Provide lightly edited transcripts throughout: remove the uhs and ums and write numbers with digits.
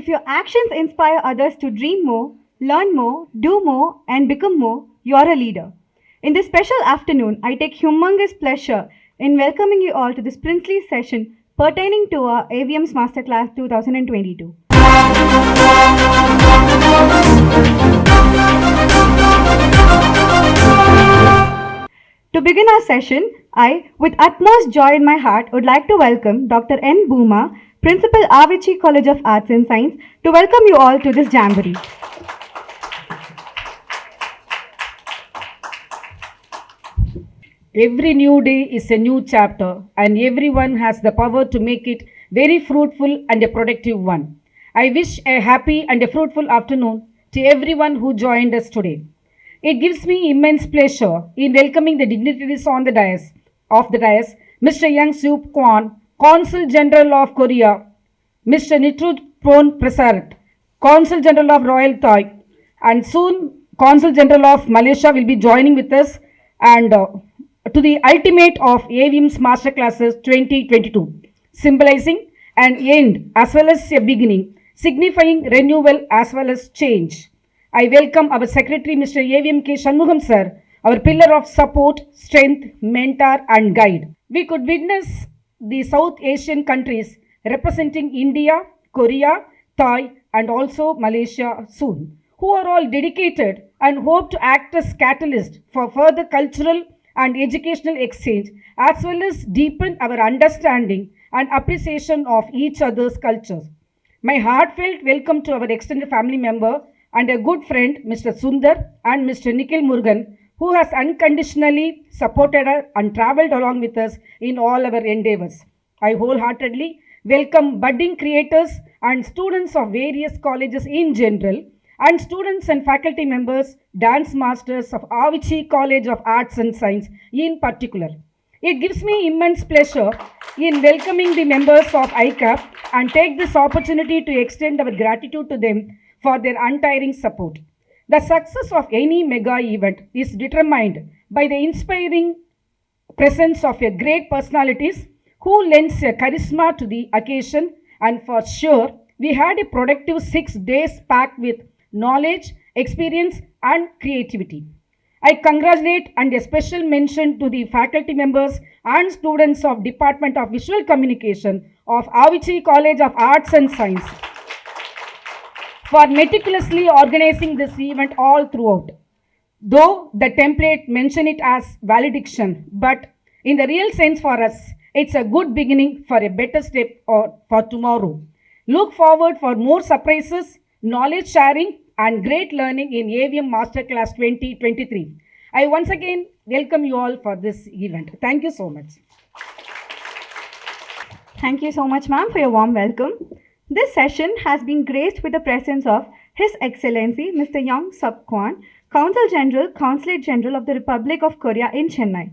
If your actions inspire others to dream more, learn more, do more, and become more, you are a leader. In this special afternoon, I take humongous pleasure in welcoming you all to this princely session pertaining to our AVM's Masterclass 2022. To begin our session, I, with utmost joy in my heart, would like to welcome Dr. N. Booma, Principal Avicii College of Arts and Science, to welcome you all to this jamboree. Every new day is a new chapter, and everyone has the power to make it very fruitful and a productive one. I wish a happy and a fruitful afternoon to everyone who joined us today. It gives me immense pleasure in welcoming the dignitaries on the dais, Mr. Young Seup Kwon, Consul-General of Korea, Mr. Nitirooge Phoneprasert, Consul-General of Royal Thai, and soon Consul-General of Malaysia will be joining with us, and to the ultimate of AVM's Masterclasses 2022, symbolizing an end as well as a beginning, signifying renewal as well as change. I welcome our Secretary, Mr. AVM K. Shanmugam sir, our pillar of support, strength, mentor and guide. We could witness the South Asian countries representing India, Korea, Thai and also Malaysia soon, who are all dedicated and hope to act as catalyst for further cultural and educational exchange as well as deepen our understanding and appreciation of each other's cultures. My heartfelt welcome to our extended family member and a good friend, Mr. Sundar and Mr. Nikhil Murugan, who has unconditionally supported us and travelled along with us in all our endeavours. I wholeheartedly welcome budding creators and students of various colleges in general, and students and faculty members, dance masters of Avicii College of Arts and Science in particular. It gives me immense pleasure in welcoming the members of ICAP and take this opportunity to extend our gratitude to them for their untiring support. The success of any mega event is determined by the inspiring presence of a great personalities who lends a charisma to the occasion, and for sure, we had a productive 6 days packed with knowledge, experience and creativity. I congratulate and a special mention to the faculty members and students of Department of Visual Communication of Avicii College of Arts and Science for meticulously organizing this event all throughout. Though the template mention it as valediction, but in the real sense for us, it's a good beginning for a better step or for tomorrow. Look forward for more surprises, knowledge sharing and great learning in AVM Masterclass 2023. I once again welcome you all for this event. Thank you so much. Thank you so much, ma'am, for your warm welcome. This session has been graced with the presence of His Excellency Mr. Young Seup Kwon, Consul-General, Consulate-General of the Republic of Korea in Chennai.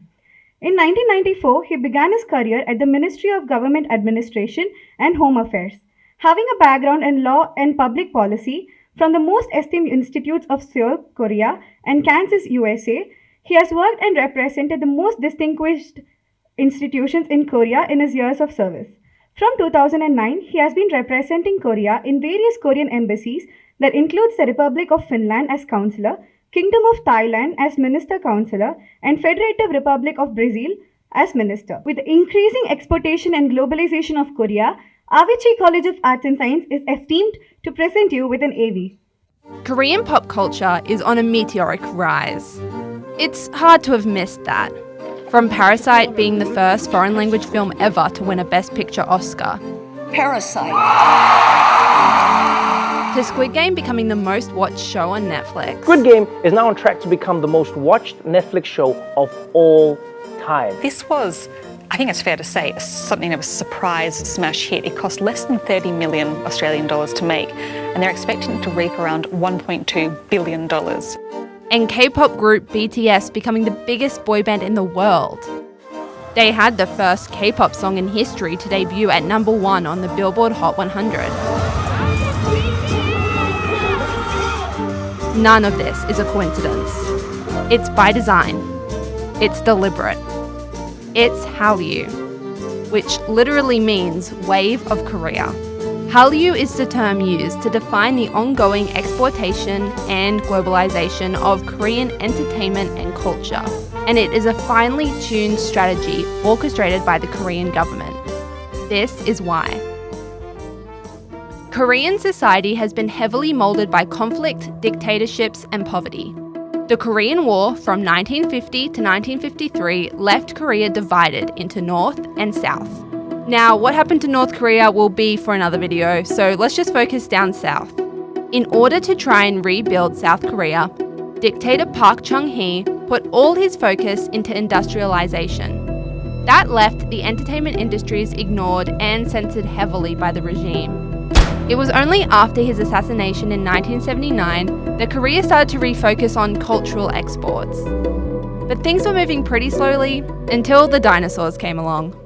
In 1994, he began his career at the Ministry of Government Administration and Home Affairs. Having a background in law and public policy from the most esteemed institutes of Seoul, Korea and Kansas, USA, he has worked and represented the most distinguished institutions in Korea in his years of service. From 2009, he has been representing Korea in various Korean embassies that includes the Republic of Finland as Counselor, Kingdom of Thailand as Minister Counselor, and Federative Republic of Brazil as Minister. With the increasing exportation and globalization of Korea, Avicii College of Arts and Science is esteemed to present you with an AV. Korean pop culture is on a meteoric rise. It's hard to have missed that. From Parasite being the first foreign language film ever to win a Best Picture Oscar. Parasite. To Squid Game becoming the most watched show on Netflix. Squid Game is now on track to become the most watched Netflix show of all time. This was, I think it's fair to say, something of a surprise smash hit. It cost less than 30 million Australian dollars to make, and they're expecting to reap around $1.2 billion. And K-pop group BTS becoming the biggest boy band in the world. They had the first K-pop song in history to debut at #1 on the Billboard Hot 100. None of this is a coincidence. It's by design. It's deliberate. It's Hallyu, which literally means Wave of Korea. Hallyu is the term used to define the ongoing exportation and globalization of Korean entertainment and culture, and it is a finely tuned strategy orchestrated by the Korean government. This is why. Korean society has been heavily molded by conflict, dictatorships, and poverty. The Korean War from 1950 to 1953 left Korea divided into North and South. Now, what happened to North Korea will be for another video, so let's just focus down south. In order to try and rebuild South Korea, dictator Park Chung-hee put all his focus into industrialization. That left the entertainment industries ignored and censored heavily by the regime. It was only after his assassination in 1979 that Korea started to refocus on cultural exports. But things were moving pretty slowly until the dinosaurs came along.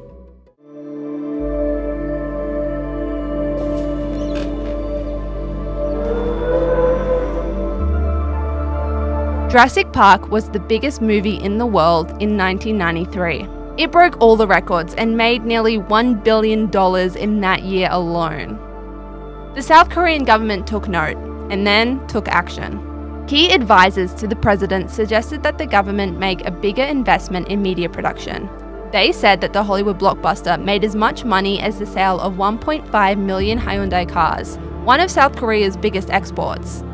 Jurassic Park was the biggest movie in the world in 1993. It broke all the records and made nearly $1 billion in that year alone. The South Korean government took note and then took action. Key advisors to the president suggested that the government make a bigger investment in media production. They said that the Hollywood blockbuster made as much money as the sale of 1.5 million Hyundai cars, one of South Korea's biggest exports.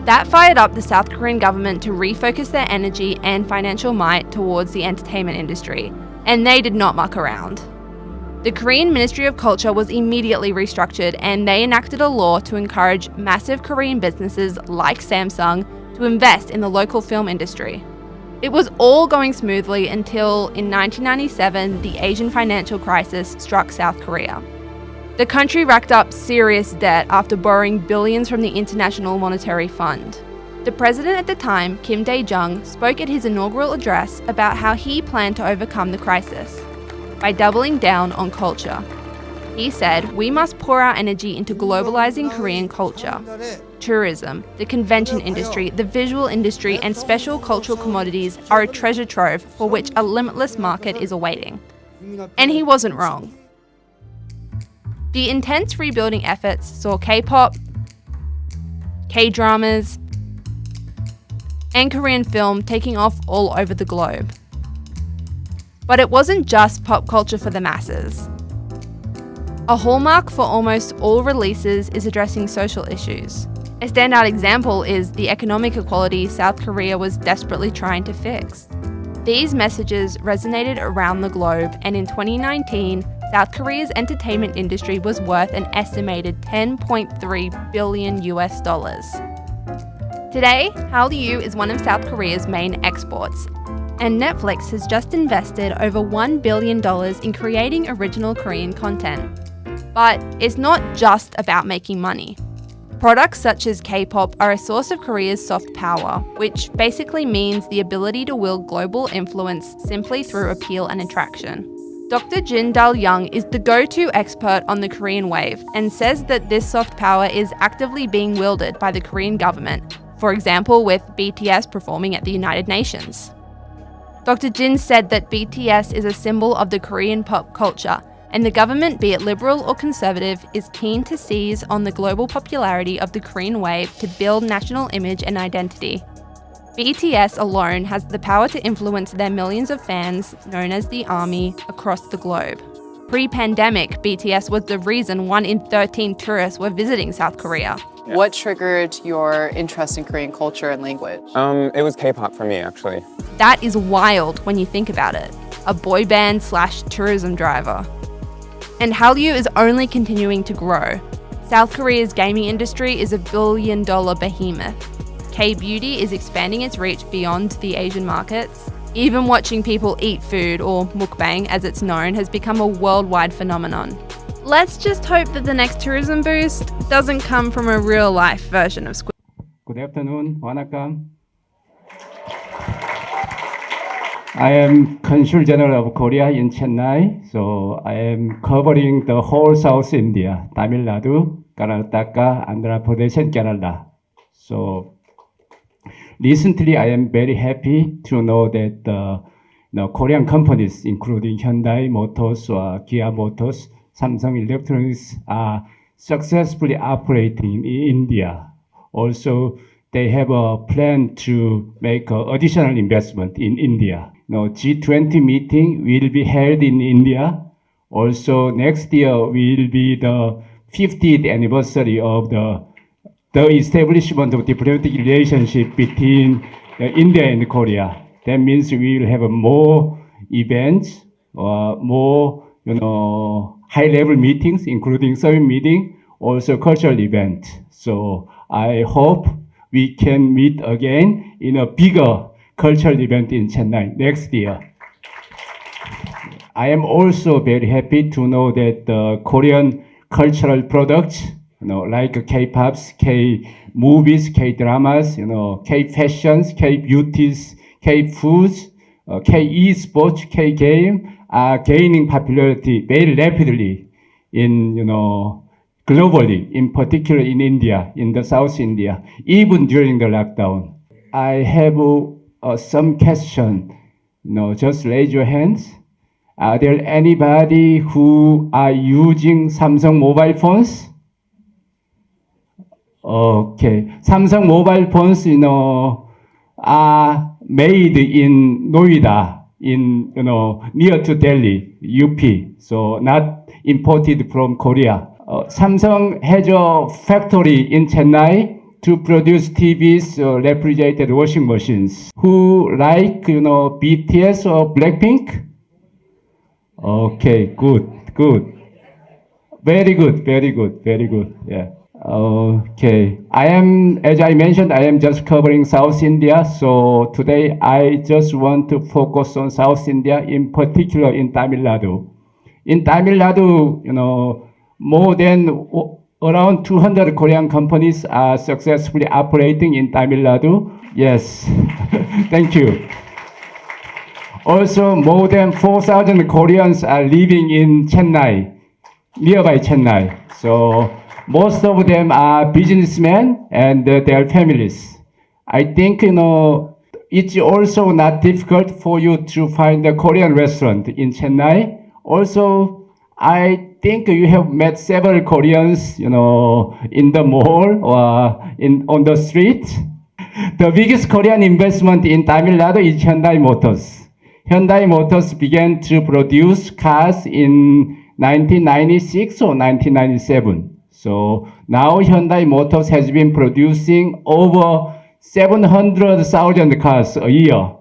That fired up the South Korean government to refocus their energy and financial might towards the entertainment industry, and they did not muck around. The Korean Ministry of Culture was immediately restructured, and they enacted a law to encourage massive Korean businesses like Samsung to invest in the local film industry. It was all going smoothly until in 1997 the Asian financial crisis struck South Korea. The country racked up serious debt after borrowing billions from the International Monetary Fund. The president at the time, Kim Dae-jung, spoke at his inaugural address about how he planned to overcome the crisis by doubling down on culture. He said, "We must pour our energy into globalizing Korean culture. Tourism, the convention industry, the visual industry, and special cultural commodities are a treasure trove for which a limitless market is awaiting." And he wasn't wrong. The intense rebuilding efforts saw K-pop, K-dramas, and Korean film taking off all over the globe. But it wasn't just pop culture for the masses. A hallmark for almost all releases is addressing social issues. A standout example is the economic equality South Korea was desperately trying to fix. These messages resonated around the globe, and in 2019, South Korea's entertainment industry was worth an estimated $10.3 billion US. Today, Hallyu is one of South Korea's main exports, and Netflix has just invested over $1 billion in creating original Korean content. But it's not just about making money. Products such as K-pop are a source of Korea's soft power, which basically means the ability to wield global influence simply through appeal and attraction. Dr. Jin Dal-young is the go-to expert on the Korean wave and says that this soft power is actively being wielded by the Korean government, for example with BTS performing at the United Nations. Dr. Jin said that BTS is a symbol of the Korean pop culture, and the government, be it liberal or conservative, is keen to seize on the global popularity of the Korean wave to build national image and identity. BTS alone has the power to influence their millions of fans, known as the ARMY, across the globe. Pre-pandemic, BTS was the reason 1 in 13 tourists were visiting South Korea. What triggered your interest in Korean culture and language? It was K-pop for me, actually. That is wild when you think about it. A boy band / tourism driver. And Hallyu is only continuing to grow. South Korea's gaming industry is a billion-dollar behemoth. K-beauty is expanding its reach beyond the Asian markets. Even watching people eat food, or mukbang as it's known, has become a worldwide phenomenon. Let's just hope that the next tourism boost doesn't come from a real-life version of Squid. Good afternoon, Wanakam. I am Consul-General of Korea in Chennai, so I am covering the whole South India, Tamil Nadu, Karnataka, Andhra Pradesh, and Kerala. So recently, I am very happy to know that Korean companies, including Hyundai Motors or Kia Motors, Samsung Electronics, are successfully operating in India. Also, they have a plan to make additional investment in India. G20 meeting will be held in India. Also, next year will be the 50th anniversary of the establishment of diplomatic relationship between India and Korea. That means we will have more events, more high-level meetings, including summit meeting, also cultural event. So I hope we can meet again in a bigger cultural event in Chennai next year. I am also very happy to know that the Korean cultural products, like K-pops, K-movies, K-dramas, K-fashions, K-beauties, K-foods, K-e-sports, K-game are gaining popularity very rapidly in, globally, in particular in India, in the South India, even during the lockdown. I have some question. Just raise your hands. Are there anybody who are using Samsung mobile phones? Okay. Samsung mobile phones, are made in Noida, in, near to Delhi, UP. So not imported from Korea. Samsung has a factory in Chennai to produce TVs, refrigerated washing machines. Who like, BTS or Blackpink? Okay, good. Very good. Yeah. Okay. As I mentioned, I am just covering South India. So today I just want to focus on South India, in particular in Tamil Nadu. In Tamil Nadu, more than around 200 Korean companies are successfully operating in Tamil Nadu. Yes. Thank you. Also, more than 4,000 Koreans are living in Chennai, nearby Chennai. So most of them are businessmen and their families. I think, it's also not difficult for you to find a Korean restaurant in Chennai. Also, I think you have met several Koreans, in the mall or on the street. The biggest Korean investment in Tamil Nadu is Hyundai Motors. Hyundai Motors began to produce cars in 1996 or 1997. So now Hyundai Motors has been producing over 700,000 cars a year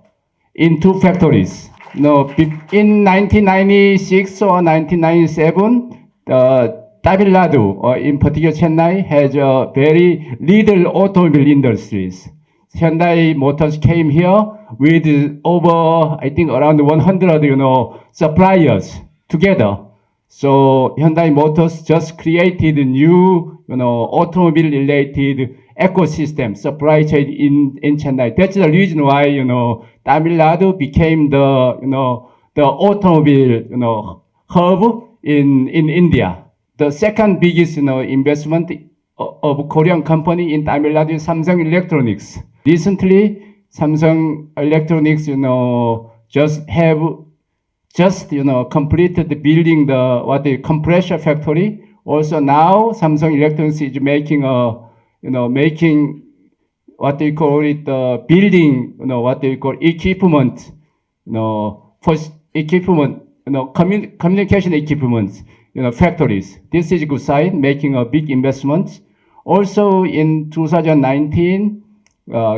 in two factories. In 1996 or 1997, Tamil Nadu, or in particular Chennai, has a very little automobile industries. Hyundai Motors came here with over, I think, around 100, suppliers together. So Hyundai Motors just created a new, automobile-related ecosystem, supply chain in Chennai. That's the reason why, Tamil Nadu became the automobile, hub in India. The second biggest, investment of Korean company in Tamil Nadu is Samsung Electronics. Recently, Samsung Electronics, completed building the compressor factory. Also now, Samsung Electronics is making making what they call it, building, what they call equipment, for equipment, communication equipment, factories. This is a good sign, making a big investment. Also in 2019,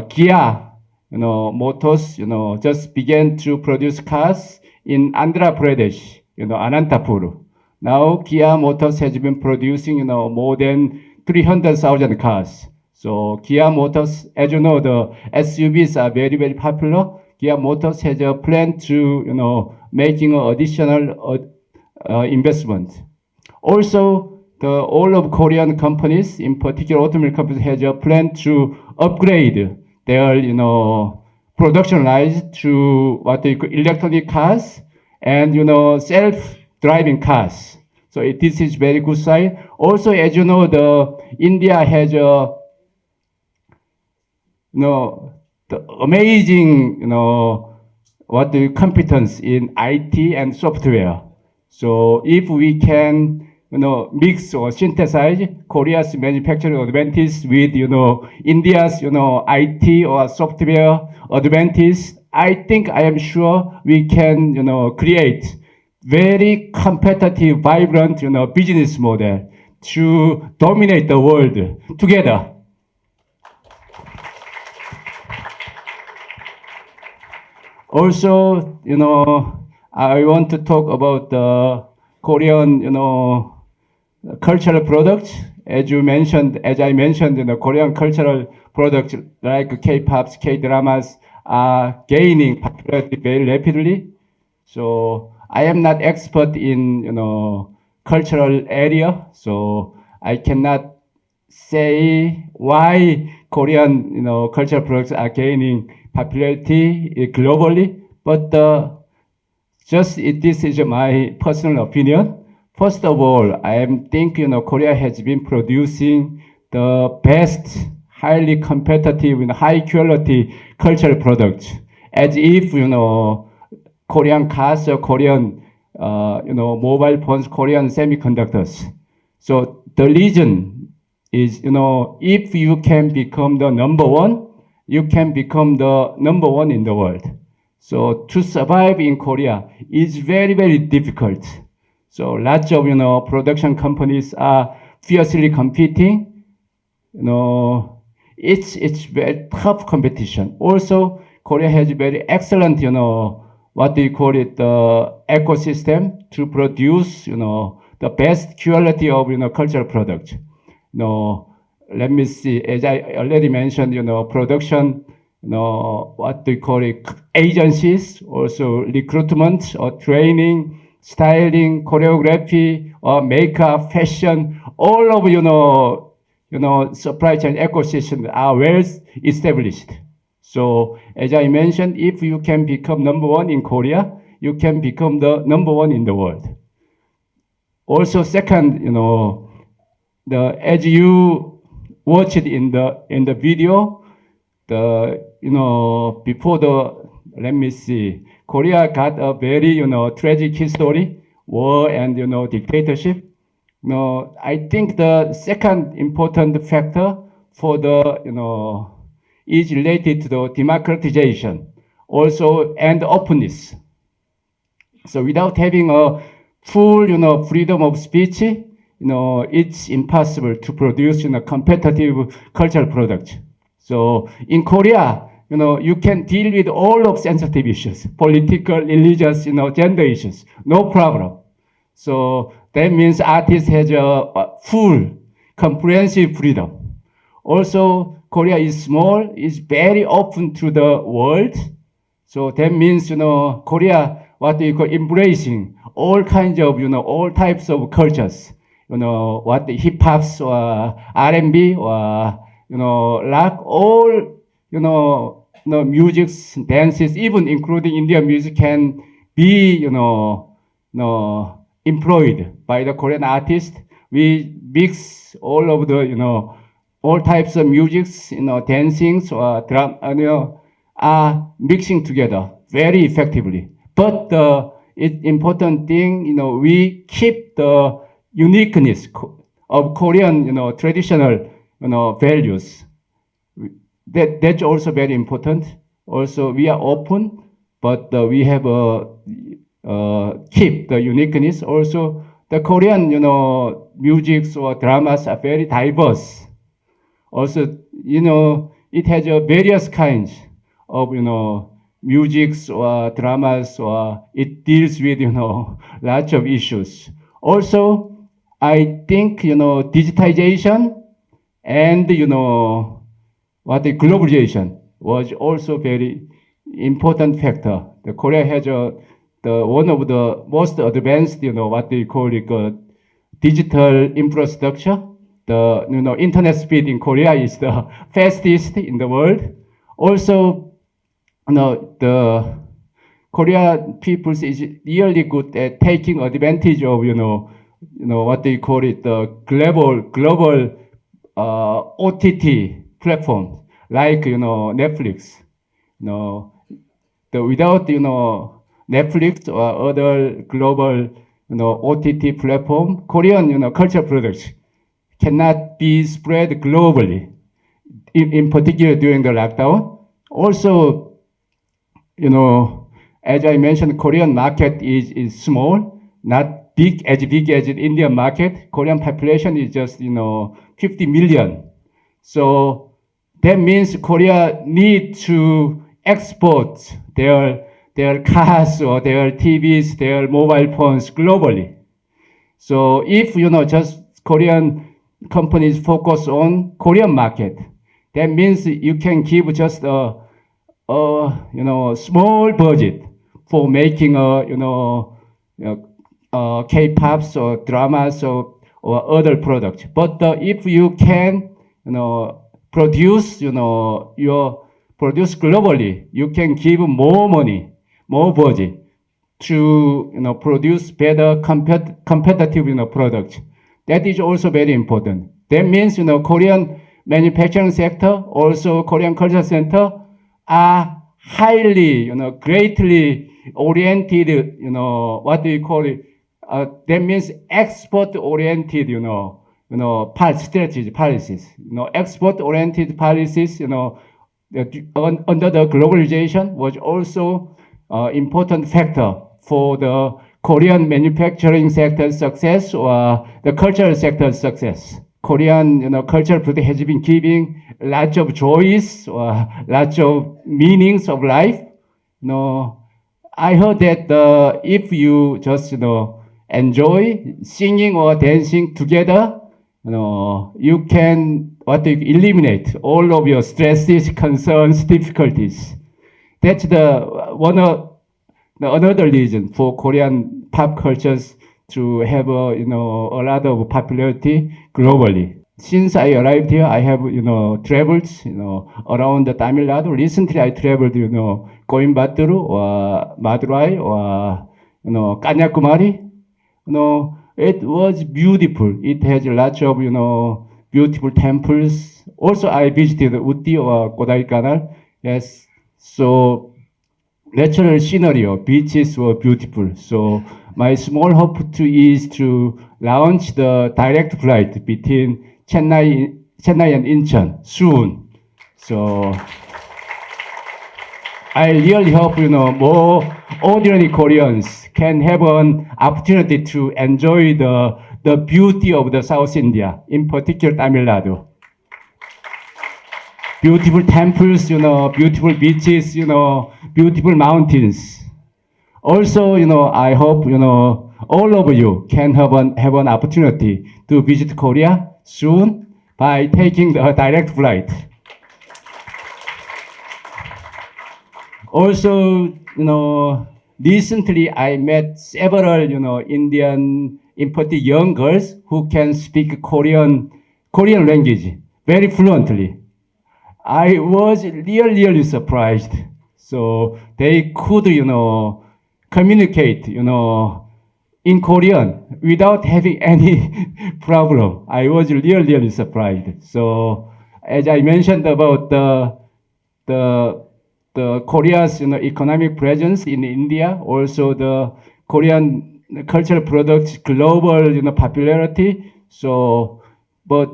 Kia, Motors, just began to produce cars in Andhra Pradesh, Anantapur. Now Kia Motors has been producing, more than 300,000 cars. So Kia Motors, as you know, the SUVs are very, very popular. Kia Motors has a plan to, making additional investment. Also, all of Korean companies, in particular automobile companies, has a plan to upgrade their, production lines to what they call electronic cars and, self-driving cars. So this is very good sign. Also, as you know, India has a, the amazing, competence in IT and software. So if we can mix or synthesize Korea's manufacturing advantage with, India's, IT or software advantage. I think I am sure we can, create very competitive, vibrant, business model to dominate the world together. Also, I want to talk about the Korean, cultural products. As I mentioned, Korean cultural products like K-pops, K-dramas are gaining popularity very rapidly. So I am not expert in, cultural area, so I cannot say why Korean, cultural products are gaining popularity globally, but this is my personal opinion. First of all, I think Korea has been producing the best, highly competitive and high quality cultural products, as if Korean cars or Korean mobile phones, Korean semiconductors. So the reason is if you can become the number one, you can become the number one in the world. So to survive in Korea is very, very difficult. So lots of production companies are fiercely competing. It's very tough competition. Also, Korea has very excellent what do you call it, the ecosystem to produce the best quality of cultural products. Let me see. As I already mentioned, production, what do you call it, agencies, also recruitment or training, styling, choreography, or makeup, fashion, all of supply chain ecosystem are well established. So as I mentioned, if you can become number one in Korea, you can become the number one in the world. Also, second, as you watch it in the video, before let me see, Korea got a very tragic history, war and dictatorship. I think the second important factor for the is related to the democratization, also and openness. So without having a full freedom of speech, it's impossible to produce competitive cultural products. So in Korea, you can deal with all of sensitive issues, political, religious, gender issues, no problem. So that means artists has a full, comprehensive freedom. Also, Korea is small, is very open to the world. So that means, Korea, what do you call, embracing all kinds of, all types of cultures. What the hip hops or R&B or, rock, all, musics, dances, even including Indian music can be, employed by the Korean artist. We mix all of the, all types of musics, dancings or drum, are mixing together very effectively. But the important thing, we keep the uniqueness of Korean, traditional, values. That's also very important. Also, we are open, but we have keep the uniqueness. Also, the Korean, musics or dramas are very diverse. Also, it has various kinds of, musics or dramas, or it deals with, lots of issues. Also, I think, digitization and, what the globalization was also very important factor. The Korea has one of the most advanced, what they call it, digital infrastructure. The internet speed in Korea is the fastest in the world. Also, the Korean people is really good at taking advantage of what they call it, the global OTT platform like Netflix. Without Netflix or other global OTT platform, Korean, culture products cannot be spread globally, in particular during the lockdown. Also, as I mentioned, Korean market is small, not big as the Indian market. Korean population is just, 50 million. So that means Korea need to export their cars or their TVs, their mobile phones globally. So if, just Korean companies focus on Korean market, that means you can give just a small budget for making K-pops or dramas or other products. But if you can, produce, produce globally, you can give more money, more budget to, produce better competitive, products. That is also very important. That means, Korean manufacturing sector, also Korean culture center are highly, greatly oriented, what do you call it? That means export-oriented, strategy policies. Export-oriented policies, under the globalization was also important factor for the Korean manufacturing sector's success or the cultural sector's success. Korean, cultural product has been giving lots of joys or lots of meanings of life. I heard that if you just, enjoy singing or dancing together, you can eliminate all of your stresses, concerns, difficulties. That's another reason for Korean pop cultures to have a lot of popularity globally. Since I arrived here, I have traveled around the Tamil Nadu. Recently, I traveled Coimbatore or Madurai or Kanyakumari. It was beautiful. It has lots of beautiful temples. Also, I visited Uti or Kodaikanal. Yes, so natural scenery, beaches were beautiful. So my small hope is to launch the direct flight between Chennai and Incheon soon. So I really hope more ordinary Koreans can have an opportunity to enjoy the beauty of the South India, in particular Tamil Nadu. Beautiful temples, beautiful beaches, beautiful mountains. Also, I hope, all of you can have an opportunity to visit Korea soon by taking the direct flight. Also, recently I met several, Indian, in particular young girls who can speak Korean language very fluently. I was really surprised. So they could, communicate, in Korean without having any problem. I was really surprised. So as I mentioned about the Korea's economic presence in India, also the Korean cultural products global popularity. So, but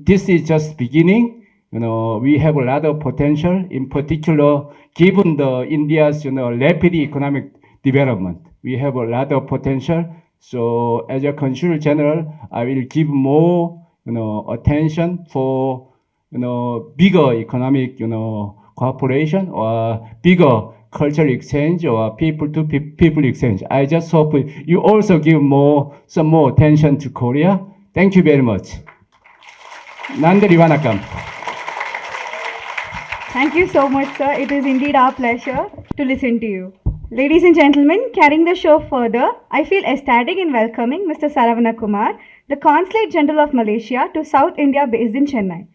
this is just beginning. We have a lot of potential, in particular, given the India's rapid economic development. We have a lot of potential. So as a Consul-General, I will give more attention for bigger economic cooperation or bigger cultural exchange or people-to-people exchange. I just hope you also give some more attention to Korea. Thank you very much. Nandari Vanakam. Thank you so much, sir. It is indeed our pleasure to listen to you. Ladies and gentlemen, carrying the show further, I feel ecstatic in welcoming Mr. Saravana Kumar, the Consulate-General of Malaysia to South India based in Chennai.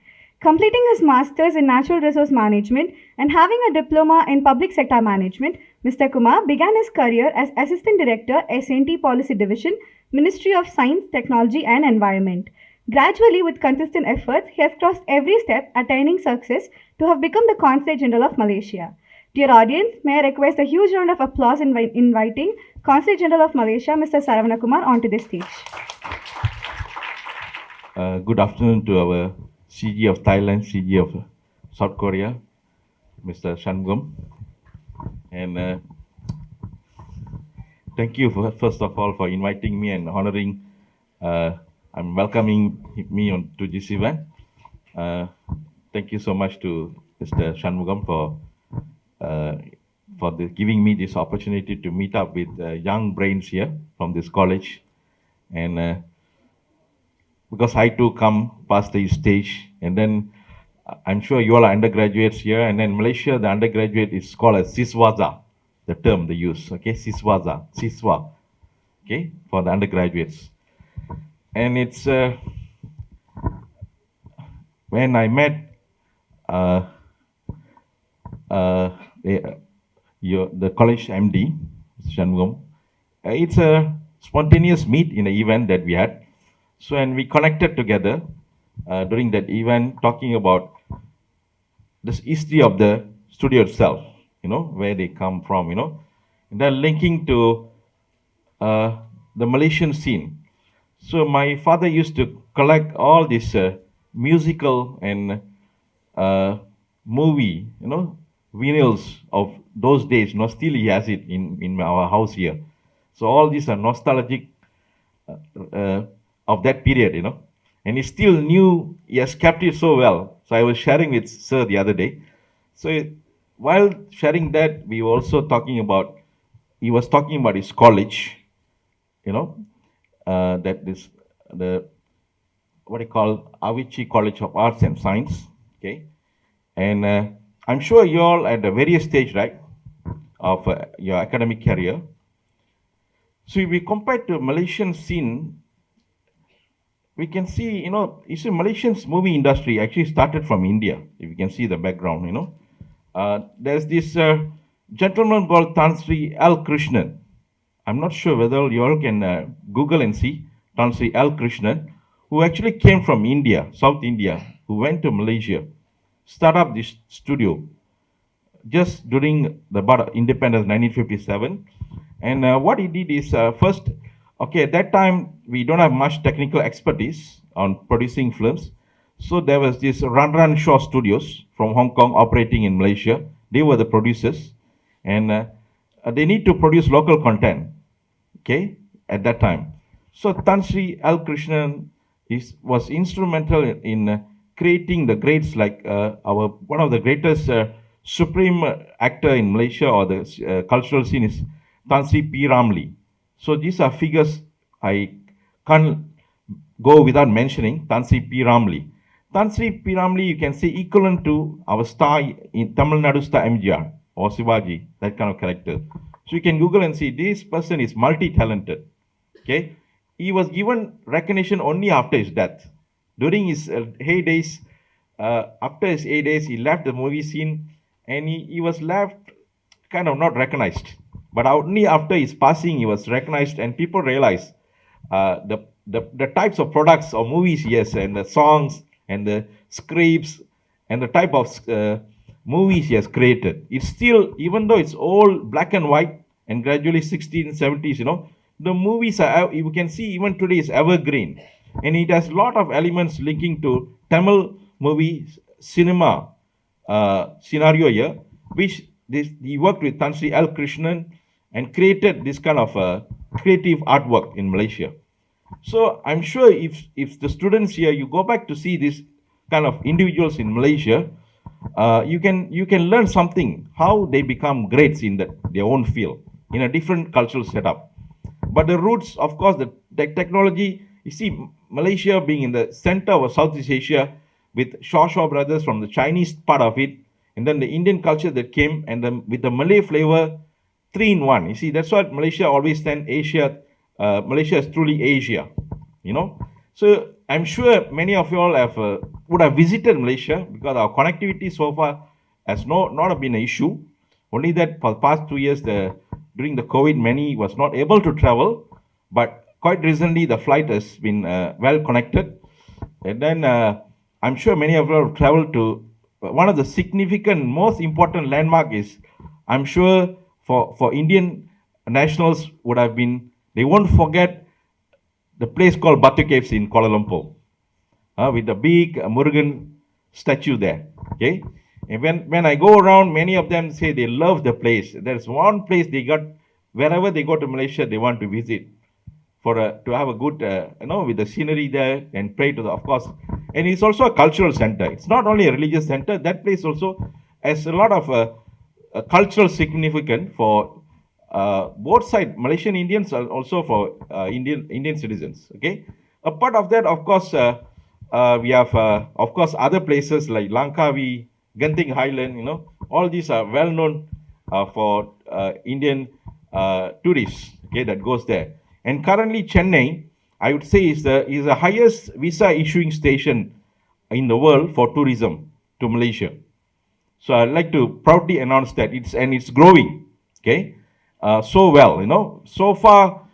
Completing his Masters in Natural Resource Management and having a Diploma in Public Sector Management, Mr. Kumar began his career as Assistant Director, S&T Policy Division, Ministry of Science, Technology and Environment. Gradually, with consistent efforts, he has crossed every step, attaining success to have become the Consulate-General of Malaysia. Dear audience, may I request a huge round of applause inviting Consul-General of Malaysia, Mr. Saravana Kumar, onto the stage. Good afternoon to our CG of Thailand, CG of South Korea, Mr. Shanmugam. And thank you, first of all, for inviting me and honoring, I'm welcoming me to this event. Thank you so much to Mr. Shanmugam for giving me this opportunity to meet up with young brains here from this college. And because I too come past the stage, and then I'm sure you all are undergraduates here, and then Malaysia, the undergraduate is called as Siswaza, the term they use, okay, Siswaza, Siswa, okay, for the undergraduates. And it's, when I met the college MD, Mr. Shanmugam, it's a spontaneous meet in an event that we had. So, and we connected together during that event, talking about the history of the studio itself, you know, where they come from, you know, and then linking to the Malaysian scene. So my father used to collect all these musical and movie, you know, vinyls of those days. You know, still he has it in our house here. So all these are nostalgic of that period, you know, and he still knew, he has kept it so well. So I was sharing with Sir the other day. So while sharing that, we were also talking about, he was talking about his college, you know, that is the, what I call Avicii College of Arts and Science, okay. And I'm sure you all at the various stage, right, of your academic career. So if we compare to Malaysian scene, we can see, you know, you see Malaysian's movie industry actually started from India, if you can see the background, you know. There's this gentleman called Tan Sri L. Krishnan. I'm not sure whether you all can Google and see Tan Sri L. Krishnan, who actually came from India, South India, who went to Malaysia, start up this studio just during the independence 1957. And what he did is first, okay, at that time, we don't have much technical expertise on producing films. So there was this Run Shaw Studios from Hong Kong operating in Malaysia. They were the producers. And they need to produce local content, okay, at that time. So Tan Sri L. Krishnan was instrumental in creating the greats like one of the greatest supreme actor in Malaysia or the cultural scene is Tan Sri P. Ramlee. So these are figures I can't go without mentioning. Tan Sri P. Ramlee. Tan Sri P. Ramlee, you can say equivalent to our star in Tamil Nadu star MGR or Shivaji, that kind of character. So you can Google and see this person is multi-talented. Okay, he was given recognition only after his death. During his heydays, after his heydays, he left the movie scene and he was left kind of not recognized. But only after his passing, he was recognized, and people realized the types of products or movies he has, and the songs and the scripts and the type of movies he has created. It's still, even though it's all black and white and gradually 60s and 70s, you know, the movies are, you can see even today is evergreen. And it has a lot of elements linking to Tamil movie cinema scenario here, which he worked with Tan Sri L. Krishnan and created this kind of creative artwork in Malaysia. So I'm sure if the students here, you go back to see this kind of individuals in Malaysia, you can learn something, how they become greats in their own field, in a different cultural setup. But the roots, of course, the technology, you see Malaysia being in the center of Southeast Asia with Shaw brothers from the Chinese part of it, and then the Indian culture that came, and with the Malay flavor, 3 in 1. You see, that's what Malaysia always stands Asia. Malaysia is truly Asia, you know. So I'm sure many of you all would have visited Malaysia because our connectivity so far has not been an issue. Only that for the past 2 years, during the COVID, many was not able to travel, but quite recently the flight has been well connected. And then I'm sure many of you have traveled to one of the significant, most important landmark is I'm sure for Indian nationals would have been, they won't forget the place called Batu Caves in Kuala Lumpur, with the big Murugan statue there. Okay, and when I go around, many of them say they love the place. There's one place they got, wherever they go to Malaysia, they want to visit to have a good, with the scenery there and pray to the, of course. And it's also a cultural center. It's not only a religious center. That place also has a lot of cultural significance for both sides, Malaysian Indians and also for Indian citizens. Okay. A part of that, of course, we have, of course, other places like Langkawi, Genting Highland. All these are well known for Indian tourists. Okay, that goes there. And currently, Chennai, I would say, is the highest visa issuing station in the world for tourism to Malaysia. So I'd like to proudly announce that it's growing. Okay, so well. So far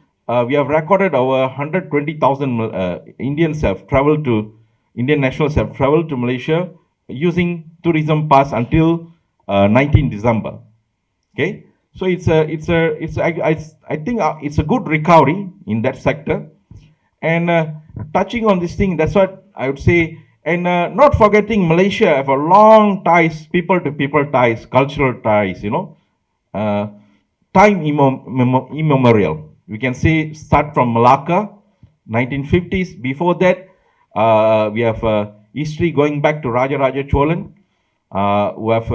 we have recorded over 120,000 Indians have traveled to Indian nationals have traveled to Malaysia using tourism pass until 19 December. Okay. So I think it's a good recovery in that sector, and touching on this thing, that's what I would say, and not forgetting Malaysia have a long ties, people to people ties, cultural ties, time immemorial. We can say start from Malacca, 1950s. Before that, we have history going back to Raja Cholan, who have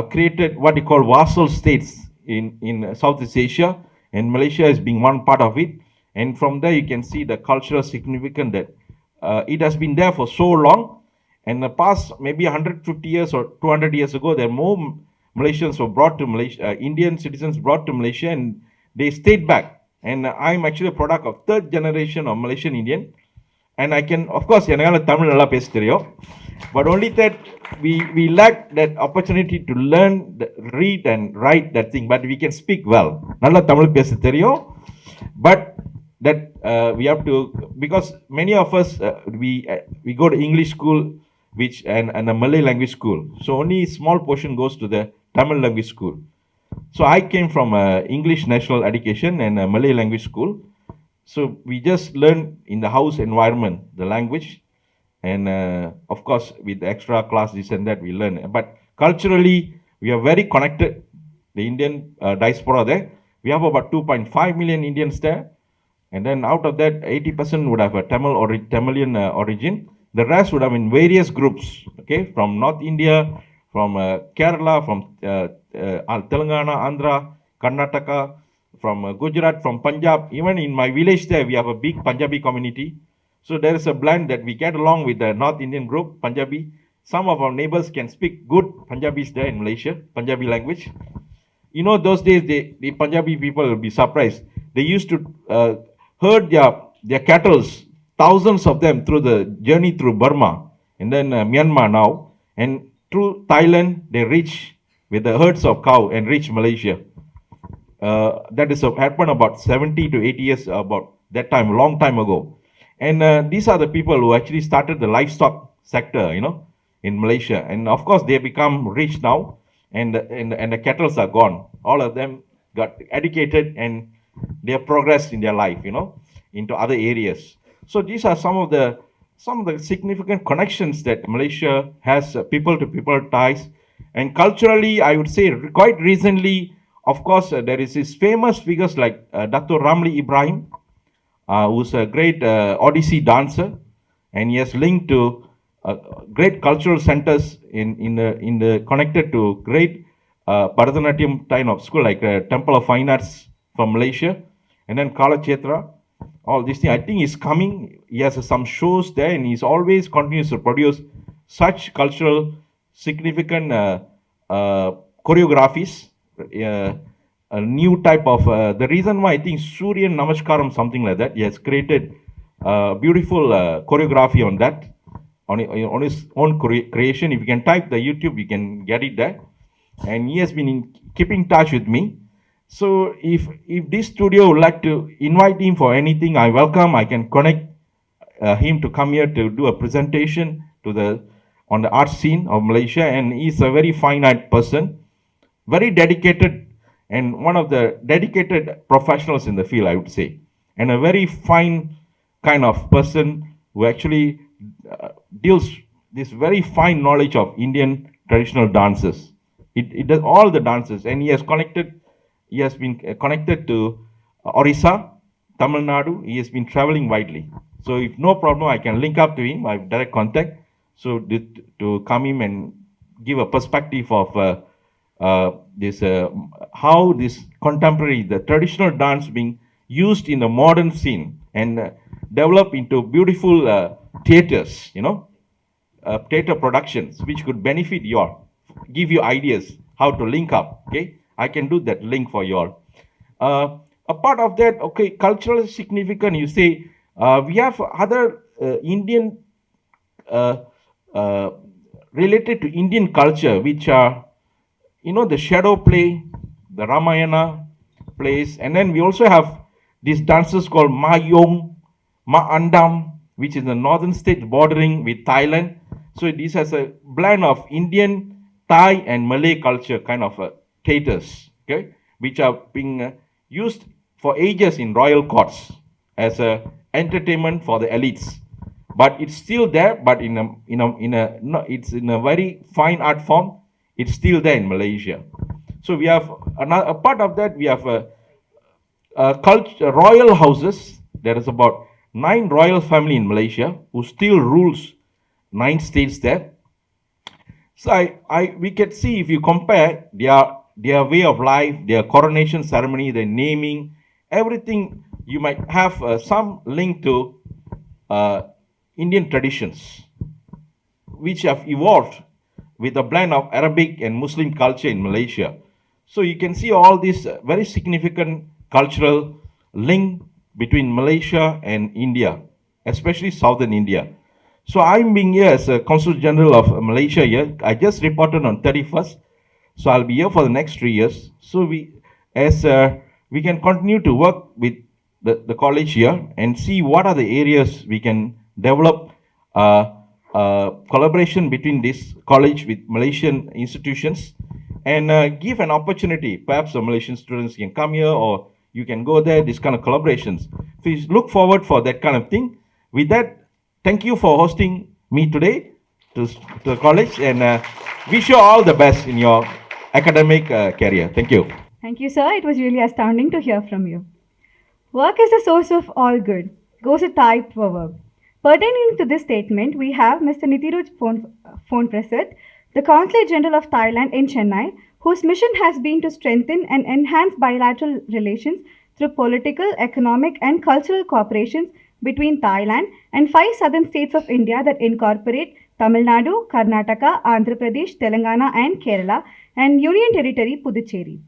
created what they call vassal states in Southeast Asia, and Malaysia has been one part of it. And from there, you can see the cultural significance that it has been there for so long. And the past maybe 150 years or 200 years ago, there are more Malaysians were brought to Malaysia, Indian citizens brought to Malaysia, and they stayed back. And I'm actually a product of third generation of Malaysian Indian. And I can, of course, Tamil nalla pesa theriyum, but only that we lack that opportunity to learn, read and write that thing. But we can speak well. Nalla Tamil pesa theriyum, but that we have to, because many of us we go to English school, and a Malay language school. So only a small portion goes to the Tamil language school. So I came from English national education and a Malay language school. So we just learn in the house environment, the language, and of course with the extra class, this and that we learn. But culturally, we are very connected, the Indian diaspora there. We have about 2.5 million Indians there. And then out of that, 80% would have a Tamilian origin. The rest would have in various groups, okay, from North India, from Kerala, from Telangana, Andhra, Karnataka, from Gujarat, from Punjab. Even in my village there, we have a big Punjabi community. So there is a blend that we get along with the North Indian group, Punjabi. Some of our neighbors can speak good Punjabis there in Malaysia, Punjabi language. Those days, the Punjabi people will be surprised. They used to herd their cattle, thousands of them, through the journey through Burma and then Myanmar now. And through Thailand, they reach with the herds of cow and reach Malaysia. That is happened about 70 to 80 years, about that time, a long time ago. And these are the people who actually started the livestock sector, in Malaysia. And of course, they have become rich now, and the cattle are gone. All of them got educated and they have progressed in their life, into other areas. So these are some of the significant connections that Malaysia has, people to people ties. And culturally, I would say quite recently, of course, there is these famous figures like Dato' Ramli Ibrahim, who's a great Odyssey dancer, and he has linked to great cultural centers in the connected to great Bharatanatyam kind of school like Temple of Fine Arts from Malaysia, and then Kalachetra. All these things, I think he's coming. He has some shows there, and he's always continues to produce such cultural significant choreographies. A new type of the reason why I think Surya Namaskaram, something like that, he has created beautiful choreography on that, on his own creation. If you can type the YouTube, you can get it there. And he has been keeping touch with me. So if this studio would like to invite him for anything, I welcome. I can connect him to come here to do a presentation on the art scene of Malaysia. And he's a very fine art person. very dedicated and one of the dedicated professionals in the field, I would say, and a very fine kind of person who actually deals this very fine knowledge of Indian traditional dances. It does all the dances, and he has been connected to Orissa, Tamil Nadu. He has been traveling widely. So if no problem, I can link up to him. I have direct contact. So to come in and give a perspective of this how this contemporary, the traditional dance being used in the modern scene and develop into beautiful theaters, theater productions, which could benefit you all, give you ideas how to link up. Okay, I can do that link for you all. A part of that, okay, cultural significance. You say we have other Indian related to Indian culture, which are the shadow play, the Ramayana plays, and then we also have these dances called Ma Yong, Ma Andam, which is the northern states bordering with Thailand. So this has a blend of Indian, Thai, and Malay culture kind of theaters, okay, which are being used for ages in royal courts as a entertainment for the elites. But it's still there, but it's in a very fine art form. It's still there in Malaysia. So we have a part of that. We have royal houses. There is about 9 royal family in Malaysia who still rules 9 states there. So we can see, if you compare their way of life, their coronation ceremony, their naming, everything, you might have some link to Indian traditions, which have evolved with a blend of Arabic and Muslim culture in Malaysia. So you can see all this very significant cultural link between Malaysia and India, especially southern India. So I'm being here as a Consul-General of Malaysia here. I just reported on 31st. So I'll be here for the next 3 years. So we can continue to work with the college here and see what are the areas we can develop collaboration between this college with Malaysian institutions and give an opportunity. Perhaps the Malaysian students can come here or you can go there, this kind of collaborations. Please look forward for that kind of thing. With that, thank you for hosting me today to the college and wish you all the best in your academic career. Thank you. Thank you, sir. It was really astounding to hear from you. Work is the source of all good, goes a Thai proverb. Pertaining to this statement, we have Mr. Nitirooge Phoneprasert, the Consulate-General of Thailand in Chennai, whose mission has been to strengthen and enhance bilateral relations through political, economic, and cultural cooperations between Thailand and 5 southern states of India that incorporate Tamil Nadu, Karnataka, Andhra Pradesh, Telangana, and Kerala, and Union Territory Puducherry.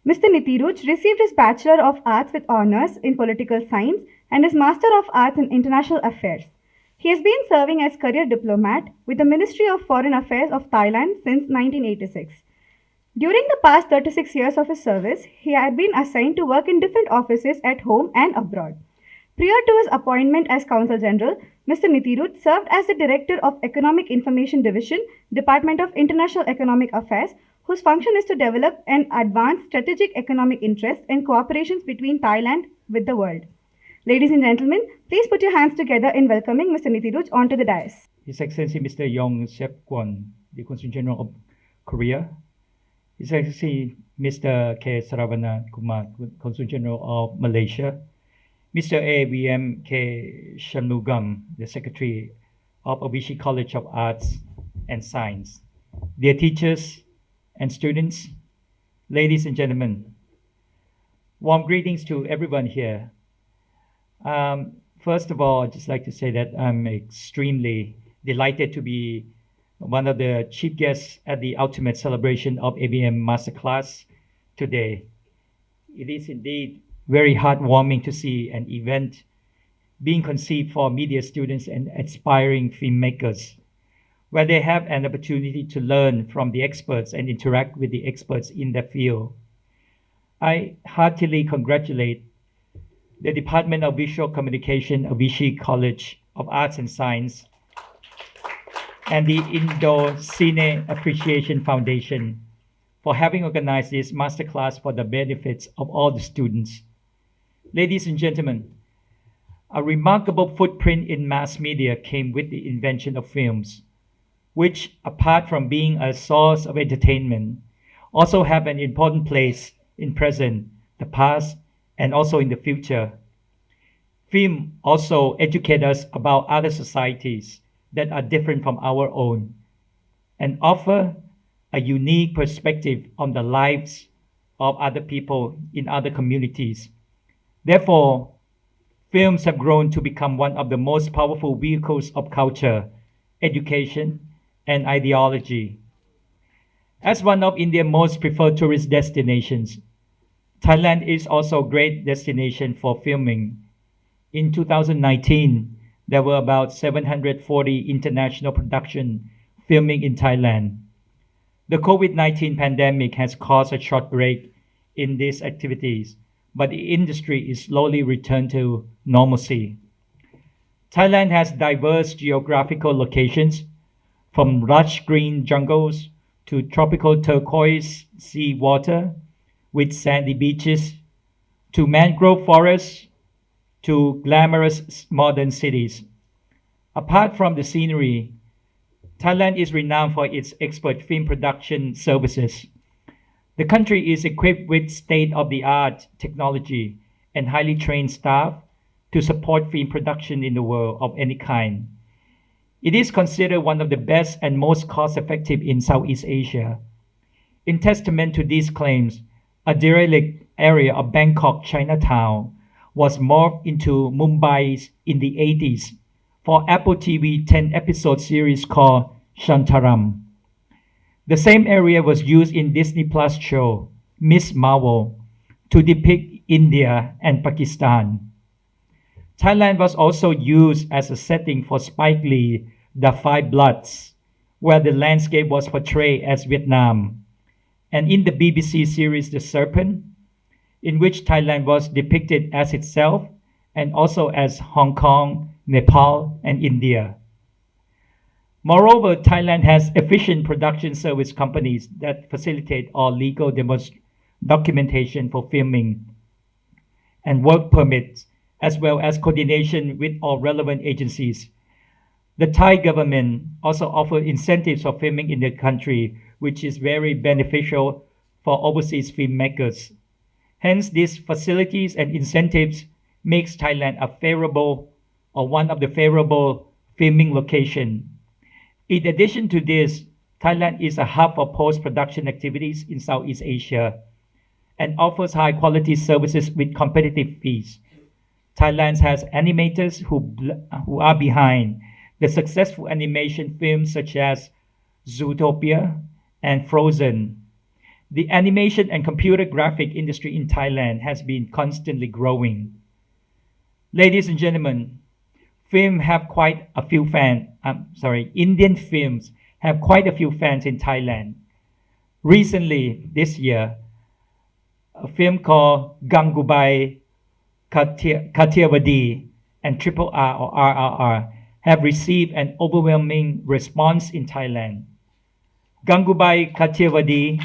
Mr. Nitirooge received his Bachelor of Arts with honors in Political Science and his Master of Arts in International Affairs. He has been serving as career diplomat with the Ministry of Foreign Affairs of Thailand since 1986. During the past 36 years of his service, he had been assigned to work in different offices at home and abroad. Prior to his appointment as Consul General, Mr. Nitirooge served as the Director of Economic Information Division, Department of International Economic Affairs, whose function is to develop and advance strategic economic interests and cooperations between Thailand with the world. Ladies and gentlemen, please put your hands together in welcoming Mr. Nitirooge onto the dais. His Excellency Mr. Seup Kwon, the Consul-General of Korea. His Excellency Mr. K. Saravana Kumar, Consul-General of Malaysia. Mr. AVM K. Shanmugam, the Secretary of Avishi College of Arts and Science. Dear teachers and students, ladies and gentlemen, warm greetings to everyone here. First of all, I'd just like to say that I'm extremely delighted to be one of the chief guests at the ultimate celebration of AVM Masterclass today. It is indeed very heartwarming to see an event being conceived for media students and aspiring filmmakers, where they have an opportunity to learn from the experts and interact with the experts in their field. I heartily congratulate the Department of Visual Communication of Avishi College of Arts and Science and the Indo Cine Appreciation Foundation for having organized this masterclass for the benefits of all the students. Ladies and gentlemen, a remarkable footprint in mass media came with the invention of films, which, apart from being a source of entertainment, also have an important place in present, the past, and also in the future. Film also educate us about other societies that are different from our own and offer a unique perspective on the lives of other people in other communities. Therefore, films have grown to become one of the most powerful vehicles of culture, education, and ideology. As one of India's most preferred tourist destinations, Thailand is also a great destination for filming. In 2019, there were about 740 international productions filming in Thailand. The COVID-19 pandemic has caused a short break in these activities, but the industry is slowly returned to normalcy. Thailand has diverse geographical locations, from lush green jungles to tropical turquoise sea water with sandy beaches, to mangrove forests, to glamorous modern cities. Apart from the scenery, Thailand is renowned for its expert film production services. The country is equipped with state-of-the-art technology and highly trained staff to support film production in the world of any kind. It is considered one of the best and most cost-effective in Southeast Asia. In testament to these claims, a derelict area of Bangkok Chinatown was morphed into Mumbai in the 80s for Apple TV 10-episode series called Shantaram. The same area was used in Disney Plus show Miss Marvel to depict India and Pakistan. Thailand was also used as a setting for Spike Lee, The Five Bloods, where the landscape was portrayed as Vietnam, and in the BBC series The Serpent, in which Thailand was depicted as itself and also as Hong Kong, Nepal, and India. Moreover, Thailand has efficient production service companies that facilitate all legal documentation for filming and work permits, as well as coordination with all relevant agencies. The Thai government also offers incentives for filming in the country, which is very beneficial for overseas filmmakers. Hence, these facilities and incentives makes Thailand a favorable or one of the favorable filming locations. In addition to this, Thailand is a hub for post-production activities in Southeast Asia and offers high-quality services with competitive fees. Thailand has animators who are behind the successful animation films such as Zootopia and Frozen. The animation and computer graphic industry in Thailand has been constantly growing. Ladies and gentlemen, Indian films have quite a few fans in Thailand. Recently, this year, a film called Gangubai Kathiawadi and Triple R or RRR have received an overwhelming response in Thailand. Gangubai Kathiawadi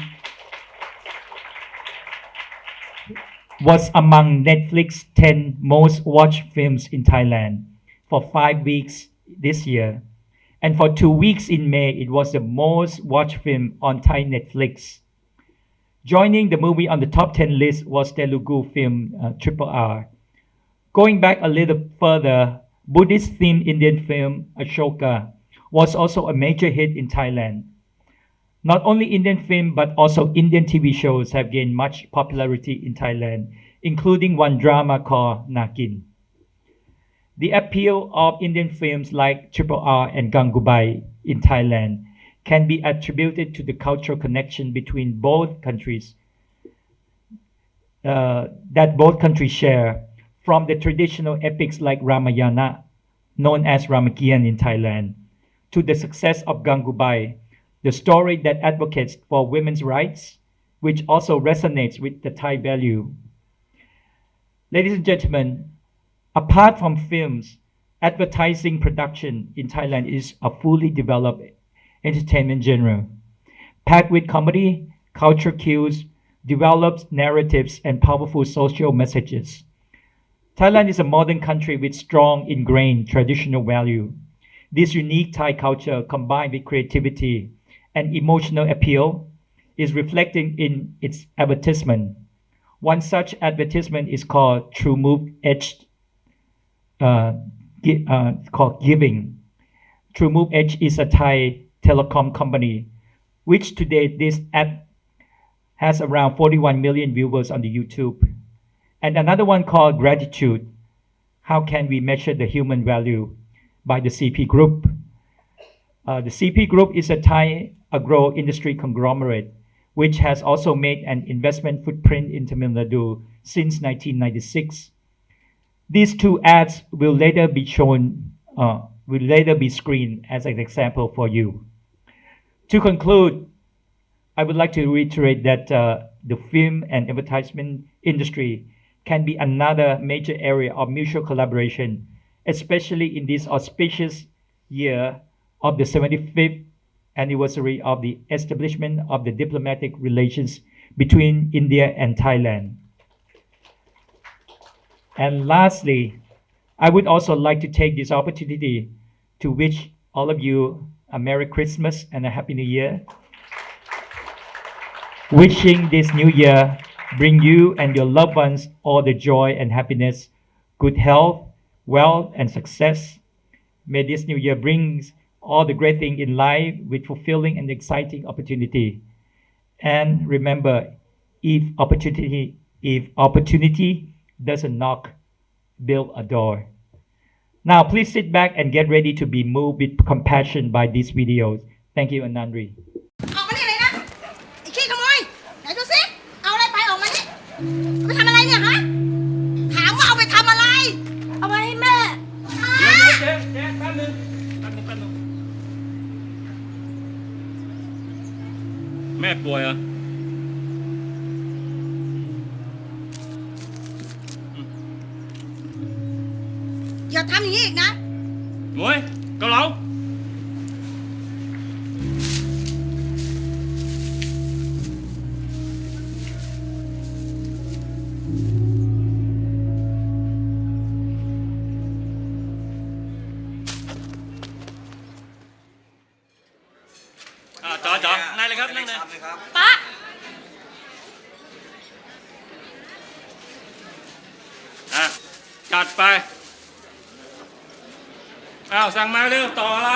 was among Netflix's 10 most watched films in Thailand for 5 weeks this year. And for 2 weeks in May, it was the most watched film on Thai Netflix. Joining the movie on the top 10 list was Telugu film Triple R. Going back a little further, Buddhist-themed Indian film Ashoka was also a major hit in Thailand. Not only Indian film, but also Indian TV shows have gained much popularity in Thailand, including one drama called Nakin. The appeal of Indian films like Triple R and Gangubai in Thailand can be attributed to the cultural connection between both countries that both countries share, from the traditional epics like Ramayana, known as Ramakian in Thailand, to the success of Gangubai, the story that advocates for women's rights, which also resonates with the Thai value. Ladies and gentlemen, apart from films, advertising production in Thailand is a fully developed entertainment genre, packed with comedy, culture cues, developed narratives, and powerful social messages. Thailand is a modern country with strong ingrained traditional value. This unique Thai culture, combined with creativity and emotional appeal, is reflected in its advertisement. One such advertisement is called True Move Edge, called Giving. True Move Edge is a Thai telecom company, which today this ad has around 41 million viewers on the YouTube. And another one called Gratitude. How can we measure the human value? By the CP Group. The CP Group is a Thai agro-industry conglomerate, which has also made an investment footprint in Tamil Nadu since 1996. These two ads will later be shown, will later be screened as an example for you. To conclude, I would like to reiterate that the film and advertisement industry can be another major area of mutual collaboration, especially in this auspicious year of the 75th anniversary of the establishment of the diplomatic relations between India and Thailand. And lastly, I would also like to take this opportunity to wish all of you a Merry Christmas and a Happy New Year. Wishing this new year bring you and your loved ones all the joy and happiness, good health, wealth, and success. May this new year bring all the great things in life with fulfilling and exciting opportunity. And remember, if opportunity doesn't knock, build a door. Now, please sit back and get ready to be moved with compassion by these videos. Thank you, Anandri. ออกมานี่เลยนะไอ้ขี้ขโมยไหนดูสิเอาอะไรไปออกมานี่เอาไปทำอะไรเนี่ยฮะถามว่าเอาไปทำอะไรเอาไปให้แม่เจ๊แป๊บนึงแม่ป่วยเหรออย่าทำอย่างนี้อีกนะ หมวยเกาเหลาจ๋อนายเลยครับนั่งเลยป๊าจัดไปสั่งมาเร็วต่ออะไร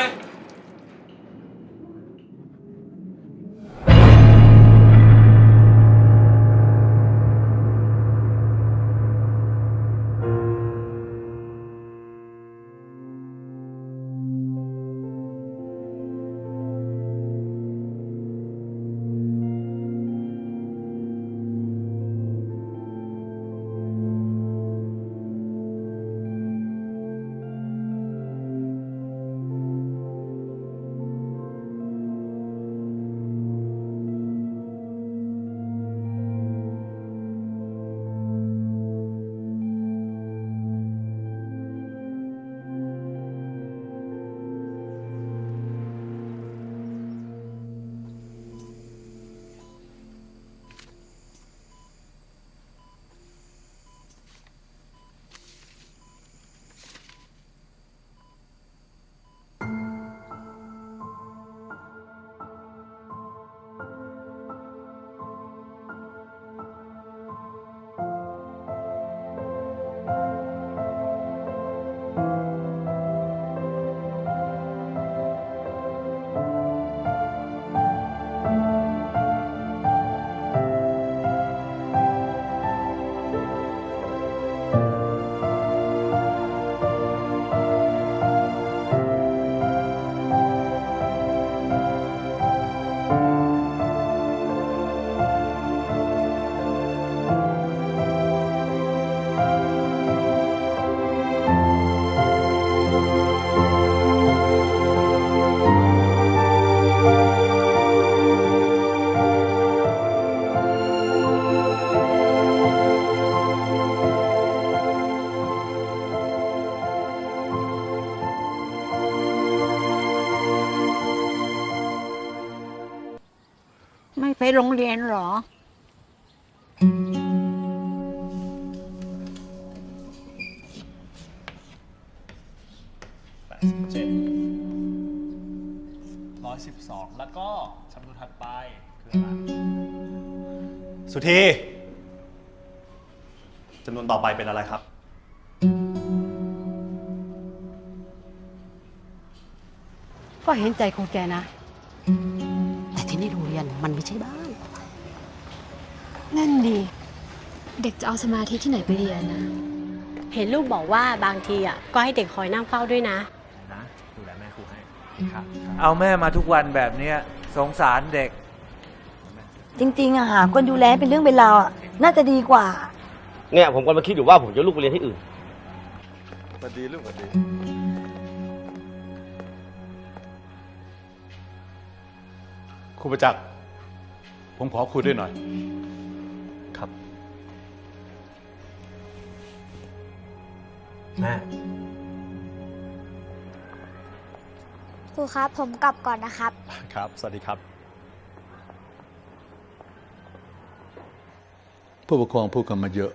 โรงเรียนเหรอ112แล้วก็จำนวนถัดไปคืออะไรสุธีจำนวนต่อไปเป็นอะไรครับก็เห็นใจของแกนะแต่ที่นี่โรงเรียนมันไม่ใช่บ้านนั่นดีเด็กจะเอาสมาธิที่ไหนไปเรียนนะเห็นลูกบอกว่าบางทีก็ให้เด็กคอยนั่งเฝ้าด้วยนะดูแลแม่ครูให้เอาแม่มาทุกวันแบบนี้สงสารเด็กจริงๆหาคนดูแลเป็นเรื่องเป็นราวน่าจะดีกว่าเนี่ยผมกำลังคิดอยู่ว่าผมจะลูกไปเรียนที่อื่นสวัสดีลูกสวัสดีครูประจักษ์ผมขอคุยด้วยหน่อยครับแม่ครูครับผมกลับก่อนนะครับครับสวัสดีครับผู้ปกครองพูดกันมาเยอะ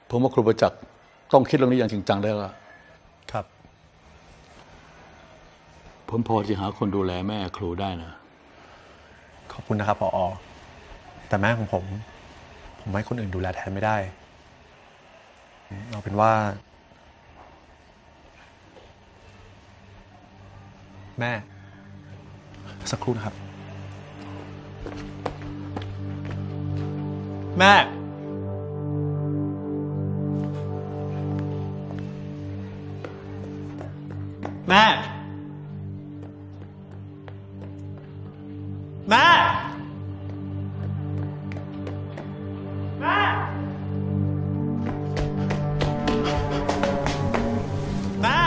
ผมว่าครูประจักษ์ต้องคิดเรื่องนี้อย่างจริงจังได้แล้วครับผมพอจะหาคนดูแลแม่ครูได้นะขอบคุณนะครับผอ.แต่แม่ของผมให้คนอื่นดูแลแทนไม่ได้เอาเป็นว่าแม่สักครู่นะครับแม่แม่แม่แม่แม่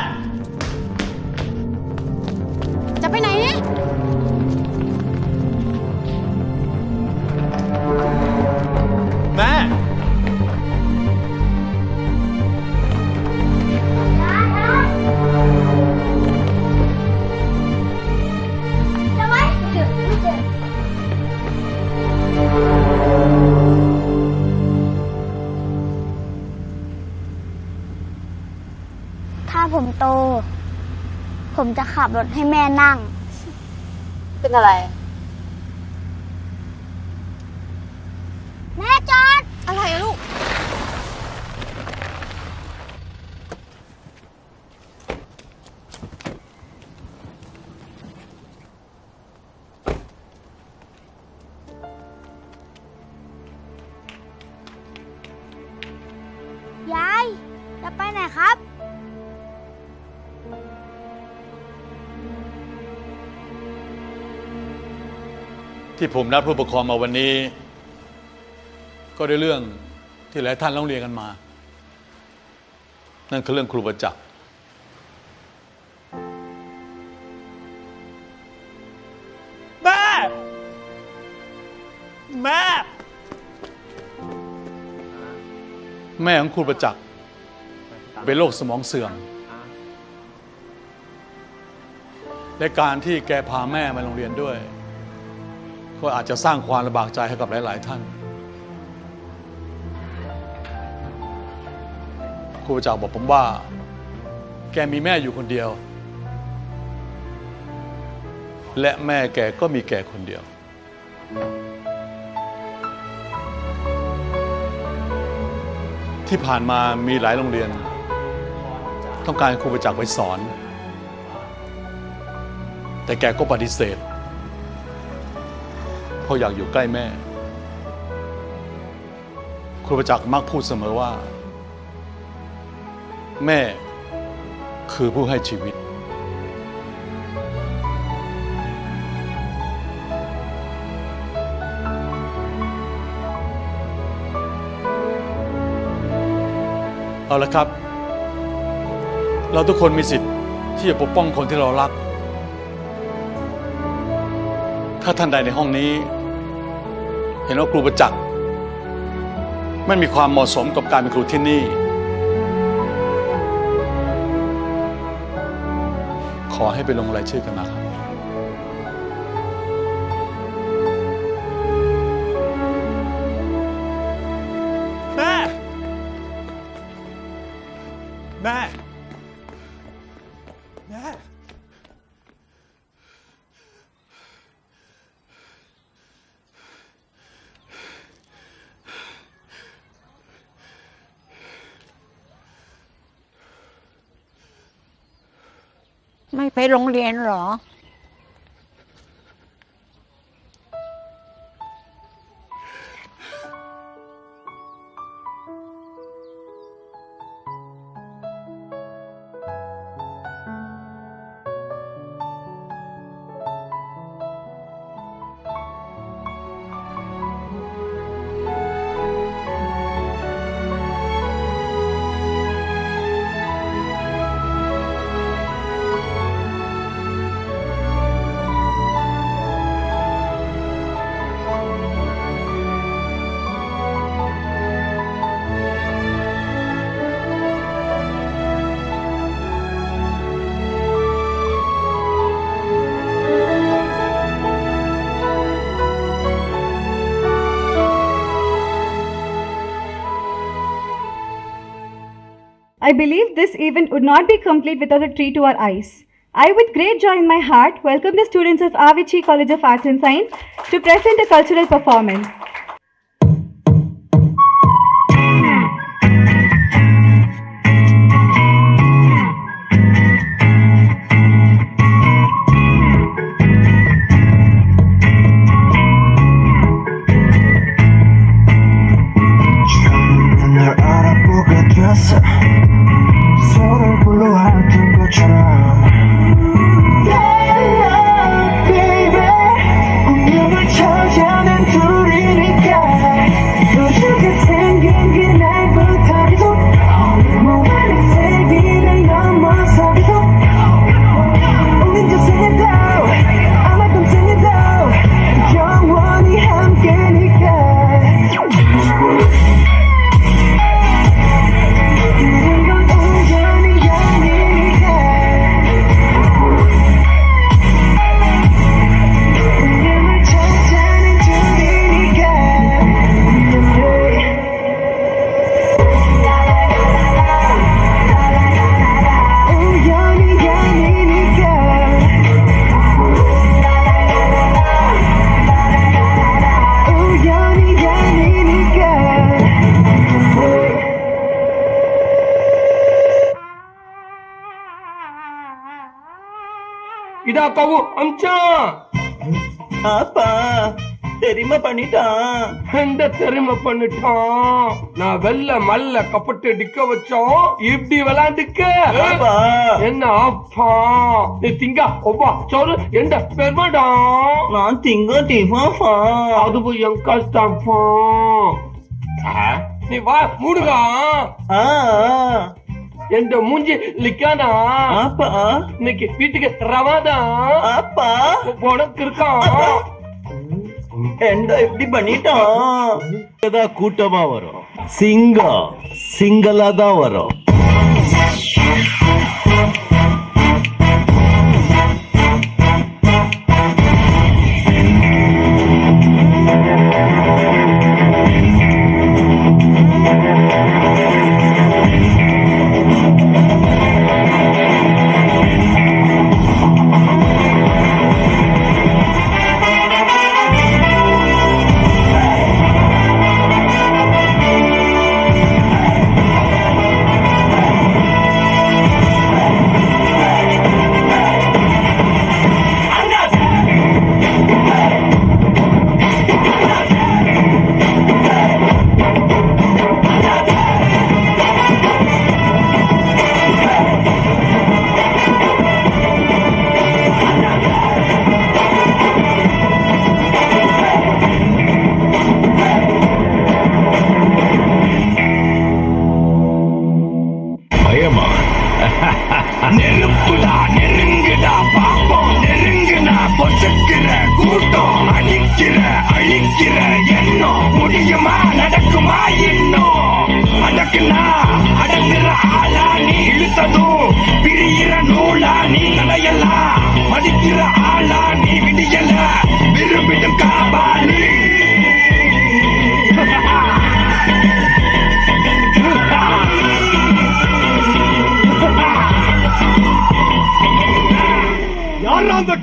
จะไปไหนเนี่ยแม่ถ้าผมโตผมจะขับรถให้แม่นั่งเป็นอะไรแม่จอดอะไรลูกยายจะไปไหนครับ ที่ผมนัดผู้ปกครองมาวันนี้ก็ได้เรื่องที่หลายท่านร้องเรียนกันมานั่นคือเรื่องครูประจักษ์แม่แม่ แม่ของครูประจักษ์เป็นโรคสมองเสื่อมและการที่แกพาแม่มาโรงเรียนด้วยก็อาจจะสร้างความลำบากใจให้กับหลายๆท่านครูประจักษ์บอกผมว่าแกมีแม่อยู่คนเดียวและแม่แกก็มีแกคนเดียวที่ผ่านมามีหลายโรงเรียนต้องการครูประจักษ์ไปสอนแต่แกก็ปฏิเสธเพราะอยากอยู่ใกล้แม่ครูประจักษ์มักพูดเสมอว่าแม่คือผู้ให้ชีวิตเอาละครับเราทุกคนมีสิทธิ์ที่จะปกป้องคนที่เรารักถ้าท่านใดในห้องนี้เห็นว่าครูประจักษ์ไม่มีความเหมาะสมกับการเป็นครูที่นี่ขอให้ไปลงรายชื่อกันนะครับ แม่แม่ไม่ไปโรงเรียนเหรอ I believe this event would not be complete without a treat to our eyes. I, with great joy in my heart, welcome the students of Avicii College of Arts and Science to present a cultural performance. இதா கவு அம்ச்சான் ஆப்பா தெரியுமா பண்ணிட்டான் எந்த தெரியுமா பண்ணிட்டான் நான் வெள்ள மல்ல கப்பட்டு டிக்க வச்சோம் இப்படி விளையாண்டுக்க என்ன அப்பா நீ திங்க ஒவ்வா சொல்லு எந்த பெருமாடா நான் திங்க டிஃபாஃபா அது போய் என் கஷ்டப்பா நீ வா மூடுகா எந்த மூஞ்சி லிக்கானா ஆப்பா இன்னைக்கு வீட்டுக்கு ரவாதா ஆப்பா உனக்கு இருக்கான் என்ன இப்படி பண்ணிட்டான் கூட்டமா வரும் சிங்களா தான் வரும்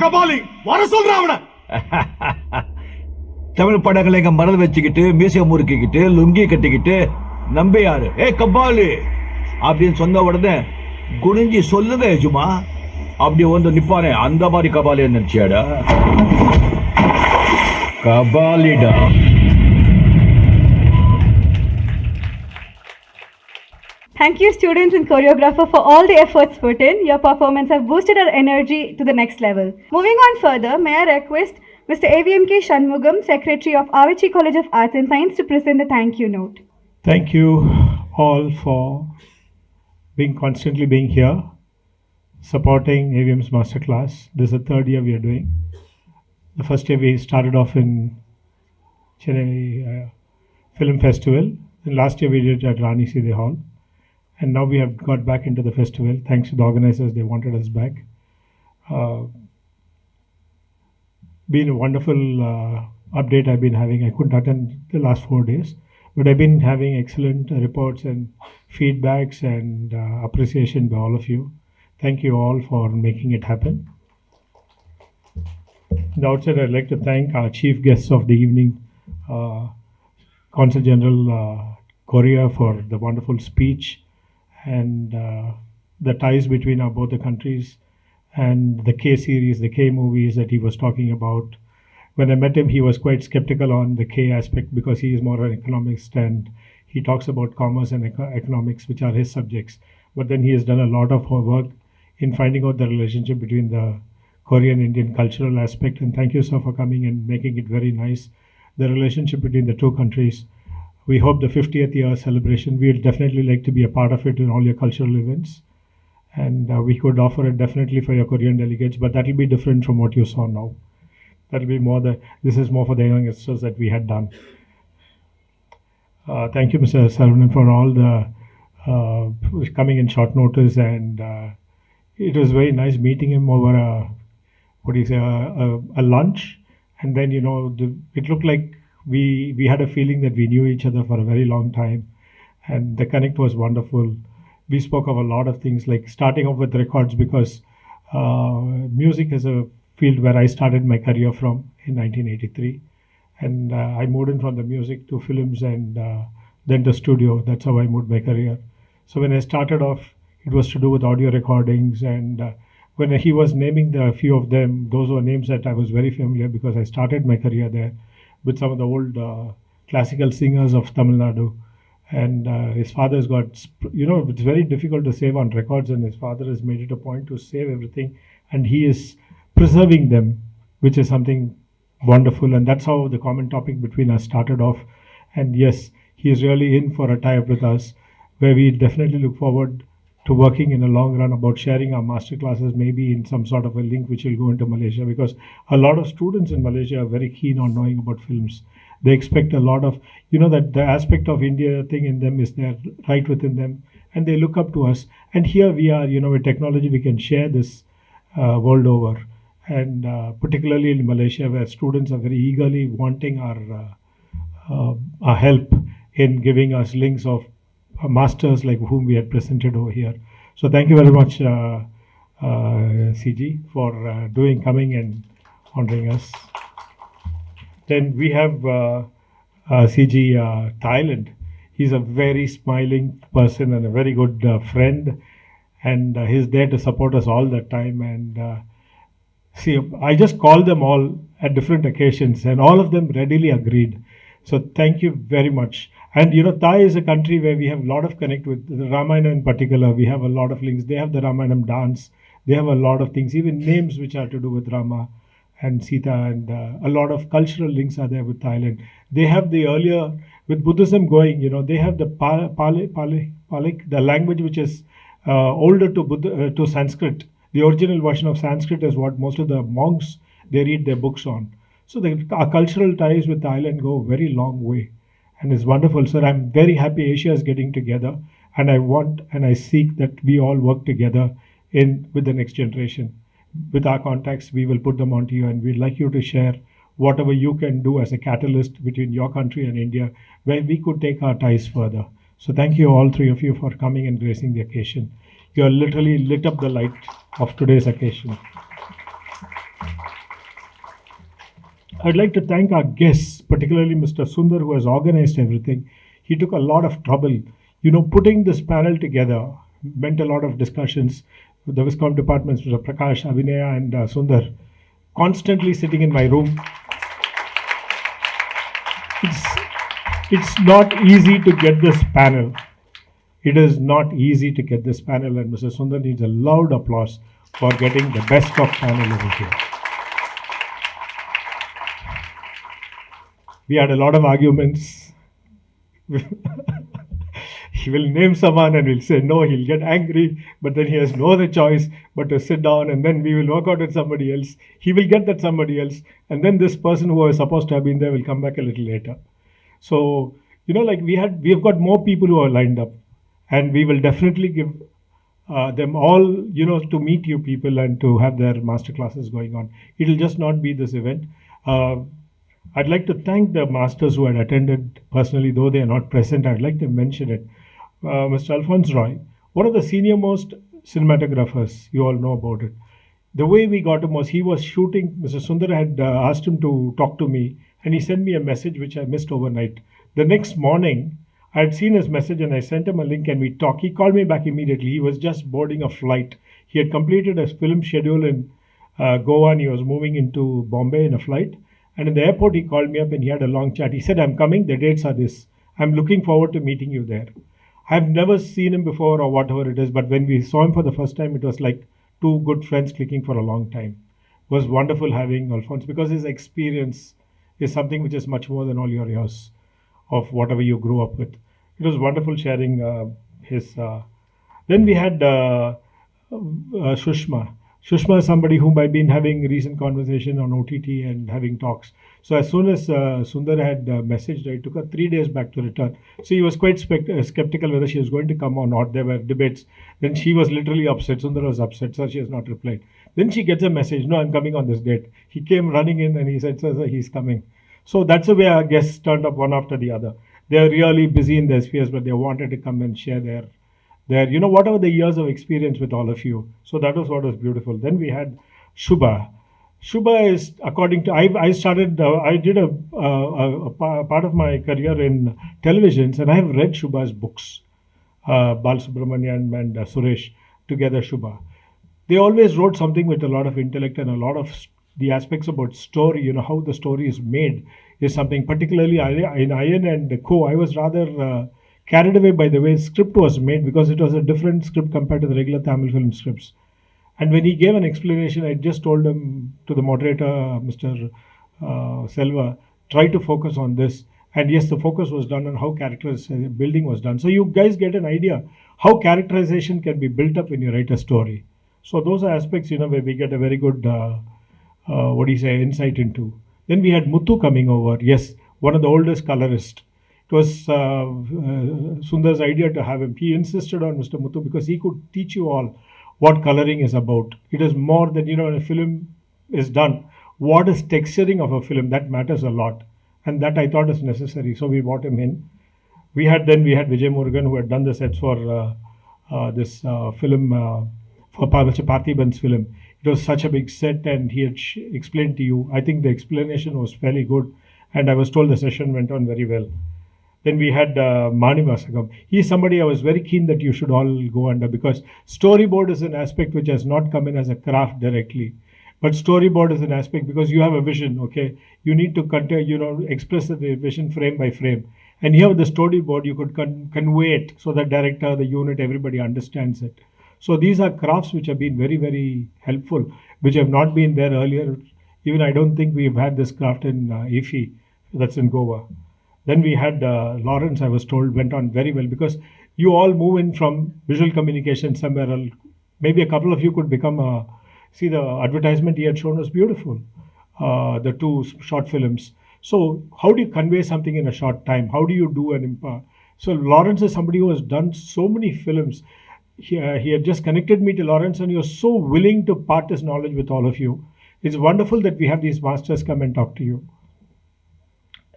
கபாலி வர சொல்ற அவன தமிழ் படங்களை எங்க மறந்து வச்சுக்கிட்டு மீசை முறுக்கிக்கிட்டு லுங்கி கட்டிக்கிட்டு நம்பியாரு கபாலி அப்படின்னு சொன்ன உடனே குனிஞ்சி சொல்லுங்க சும்மா அப்படி வந்து நிப்பானே அந்த மாதிரி Kabali நினைச்சியாடா கபாலிடா. Thank you, students and choreographer, for all the efforts put in. Your performance have boosted our energy to the next level. Moving on further, may I request Mr. AVM Shanmugam, Secretary of Avicii College of Arts and Science, to present the thank you note. Thank you all for constantly being here, supporting AVM's Masterclass. This is the third year we are doing. The first year we started off in Chennai Film Festival. And last year we did at Rani Sidhe Hall. And now we have got back into the festival. Thanks to the organizers, they wanted us back. Been a wonderful update I've been having. I couldn't attend the last 4 days, but I've been having excellent reports and feedbacks and appreciation by all of you. Thank you all for making it happen. At the outset, I'd like to thank our chief guests of the evening, Consul-General Korea, for the wonderful speech and the ties between both the countries and the K series, the K movies that he was talking about. When I met him, he was quite skeptical on the K aspect because he is more an economist and he talks about commerce and economics, which are his subjects. But then he has done a lot of work in finding out the relationship between the Korean-Indian cultural aspect. And thank you, sir, for coming and making it very nice. The relationship between the two countries. We hope the 50th year celebration, we'd definitely like to be a part of it in all your cultural events. And we could offer it definitely for your Korean delegates, but that will be different from what you saw now. That will be more this is more for the youngsters that we had done. Thank you, Mr. Saravana, for all the coming in short notice. And it was very nice meeting him over a lunch. And then, it looked like we had a feeling that we knew each other for a very long time, and the connect was wonderful. We spoke of a lot of things, like starting off with records, because music is a field where I started my career from in 1983, and I moved in from the music to films and then the studio. That's how I moved my career. So when I started off, it was to do with audio recordings, and when he was naming a few of them, those were names that I was very familiar because I started my career there with some of the old classical singers of Tamil Nadu. And his father's got, it's very difficult to save on records, and his father has made it a point to save everything, and he is preserving them, which is something wonderful. And that's how the common topic between us started off. And yes, he is really in for a tie-up with us, where we definitely look forward to working in the long run about sharing our master classes, maybe in some sort of a link which will go into Malaysia, because a lot of students in Malaysia are very keen on knowing about films. They expect a lot of, that the aspect of India thing in them is there right within them, and they look up to us. And here we are, with technology, we can share this world over. And particularly in Malaysia, where students are very eagerly wanting our help in giving us links of masters like whom we had presented over here. So thank you very much, CG, for coming and honoring us. Then we have CG Thailand. He's a very smiling person and a very good friend, and he's there to support us all the time. And I just called them all at different occasions, and all of them readily agreed. So thank you very much. And Thai is a country where we have a lot of connect with the Ramayana in particular. We have a lot of links. They have the Ramayana dance. They have a lot of things, even names which are to do with Rama and Sita, and a lot of cultural links are there with Thailand. They have the earlier, with Buddhism going, they have the Pali, the language which is older to Sanskrit. The original version of Sanskrit is what most of the monks, they read their books on. So our cultural ties with Thailand go a very long way. And it's wonderful. So I'm very happy Asia is getting together, and I want and I seek that we all work together with the next generation. With our contacts, we will put them onto you, and we'd like you to share whatever you can do as a catalyst between your country and India, where we could take our ties further. So thank you, all three of you, for coming and gracing the occasion. You are literally lit up the light of today's occasion. I'd like to thank our guests, particularly Mr. Sundar, who has organized everything. He took a lot of trouble. Putting this panel together meant a lot of discussions with the Viscom departments, Mr. Prakash, Abhinaya, and Sundar, constantly sitting in my room. It's not easy to get this panel. It is not easy to get this panel, and Mr. Sundar needs a loud applause for getting the best of panel over here. We had a lot of arguments. He will name someone and we'll say no, he'll get angry, but then he has no other choice but to sit down, and then we will work out with somebody else. He will get that somebody else, and then this person who was supposed to have been there will come back a little later. So, we have got more people who are lined up, and we will definitely give them all, to meet you people and to have their master classes going on. It will just not be this event. I'd like to thank the masters who had attended personally, though they are not present. I'd like to mention it. Mr. Alphonse Roy, one of the senior most cinematographers, you all know about it. The way we got him was he was shooting. Mr. Sundar had asked him to talk to me, and he sent me a message which I missed overnight. The next morning, I had seen his message and I sent him a link and we talked. He called me back immediately. He was just boarding a flight. He had completed a film schedule in Goa and he was moving into Bombay in a flight. And in the airport, he called me up and he had a long chat. He said, I'm coming. The dates are this. I'm looking forward to meeting you there. I've never seen him before or whatever it is, but when we saw him for the first time, it was like two good friends clicking for a long time. It was wonderful having Alphonse because his experience is something which is much more than all your years of whatever you grew up with. It was wonderful sharing his. Then we had Shushma. Shushma is somebody whom I've been having recent conversation on OTT and having talks. So as soon as Sundar had messaged, it took her 3 days back to return. So he was quite skeptical whether she was going to come or not. There were debates. Then she was literally upset. Sundar was upset, so she has not replied. Then she gets a message, no, I'm coming on this date. He came running in and he said, sir, he's coming. So that's the way our guests turned up one after the other. They are really busy in their spheres, but they wanted to come and share their whatever the years of experience with all of you. So that was what was beautiful. Then we had Shubha. Shubha is, according to, I did a part of my career in televisions, and I have read Shubha's books, Balasubramanian and Suresh, together Shubha. They always wrote something with a lot of intellect and a lot of the aspects about story, how the story is made is something, particularly in Iron and Co. I was rather carried away by the way script was made because it was a different script compared to the regular Tamil film scripts. And when he gave an explanation, I just told him, to the moderator, Mr. Selva, try to focus on this. And yes, the focus was done on how characterization building was done. So you guys get an idea how characterization can be built up when you write a story. So those are aspects, where we get a very good, insight into. Then we had Muthu coming over. Yes, one of the oldest colorists. It was Sundar's idea to have him. He insisted on Mr. Muthu because he could teach you all what coloring is about. It is more than, when a film is done, what is texturing of a film, that matters a lot. And that I thought is necessary. So we brought him in. We had Vijay Murugan, who had done the sets for this film, for Mr. Parthiban's film. It was such a big set and he had explained to you. I think the explanation was fairly good. And I was told the session went on very well. Then we had Mani Vasagam. He's somebody I was very keen that you should all go under because storyboard is an aspect which has not come in as a craft directly. But storyboard is an aspect because you have a vision, okay? You need to express the vision frame by frame. And here with the storyboard, you could convey it so that director, the unit, everybody understands it. So these are crafts which have been very, very helpful, which have not been there earlier. Even I don't think we've had this craft in IFI, that's in Goa. Then we had Lawrence, I was told, went on very well because you all move in from visual communication somewhere else. Maybe a couple of you could become see the advertisement he had shown was beautiful, the two short films. So how do you convey something in a short time? How do you do an impact? So Lawrence is somebody who has done so many films. He had just connected me to Lawrence and he was so willing to part his knowledge with all of you. It's wonderful that we have these masters come and talk to you.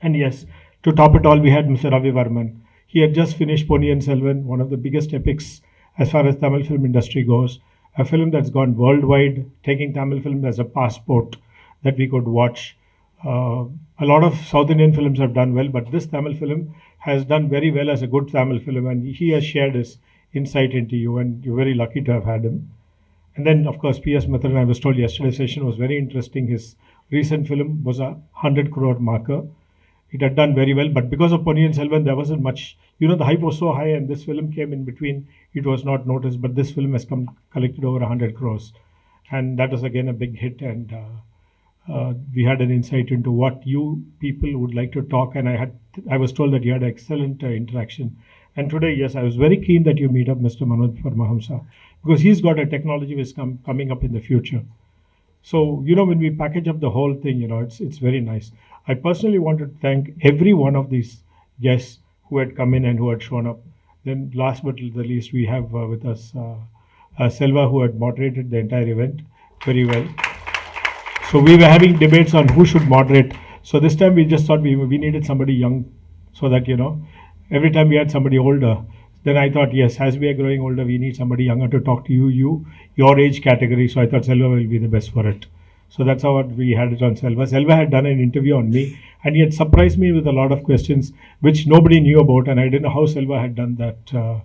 And yes, to top it all, we had Mr. Ravi Varman. He had just finished Ponniyin Selvan, one of the biggest epics as far as Tamil film industry goes. A film that's gone worldwide, taking Tamil film as a passport that we could watch. A lot of South Indian films have done well, but this Tamil film has done very well as a good Tamil film, and he has shared his insight into you, and you're very lucky to have had him. And then, of course, P.S. Matharan, I was told yesterday's session was very interesting. His recent film was a 100 crore marker. It had done very well, but because of Ponniyin Selvan, there wasn't much. The hype was so high, and this film came in between. It was not noticed, but this film has collected over 100 crores. And that was again a big hit, and we had an insight into what you people would like to talk, and I was told that you had excellent interaction. And today, yes, I was very keen that you meet up Mr. Manoj Paramahamsa, because he's got a technology which is coming up in the future. So, when we package up the whole thing, it's very nice. I personally want to thank every one of these guests who had come in and who had shown up. Then last but not the least, we have with us Selva, who had moderated the entire event very well. So we were having debates on who should moderate. So this time we just thought we needed somebody young, so that, every time we had somebody older, then I thought, yes, as we are growing older, we need somebody younger to talk to your age category. So I thought Selva will be the best for it. So that's how we had it on Selva. Selva had done an interview on me, and he had surprised me with a lot of questions which nobody knew about, and I didn't know how Selva had done that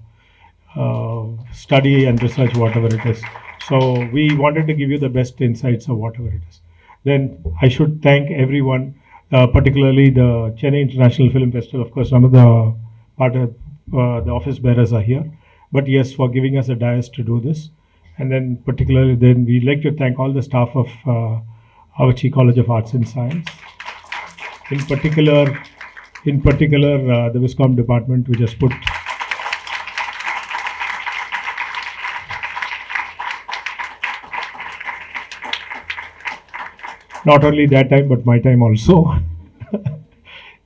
study and research, whatever it is. So we wanted to give you the best insights of whatever it is. Then I should thank everyone, particularly the Chennai International Film Festival. Of course, none of the the office bearers are here, but yes, for giving us a dais to do this. And then particularly, then we'd like to thank all the staff of Avachi College of Arts and Science. In particular, the Viscom department, which has put not only that time, but my time also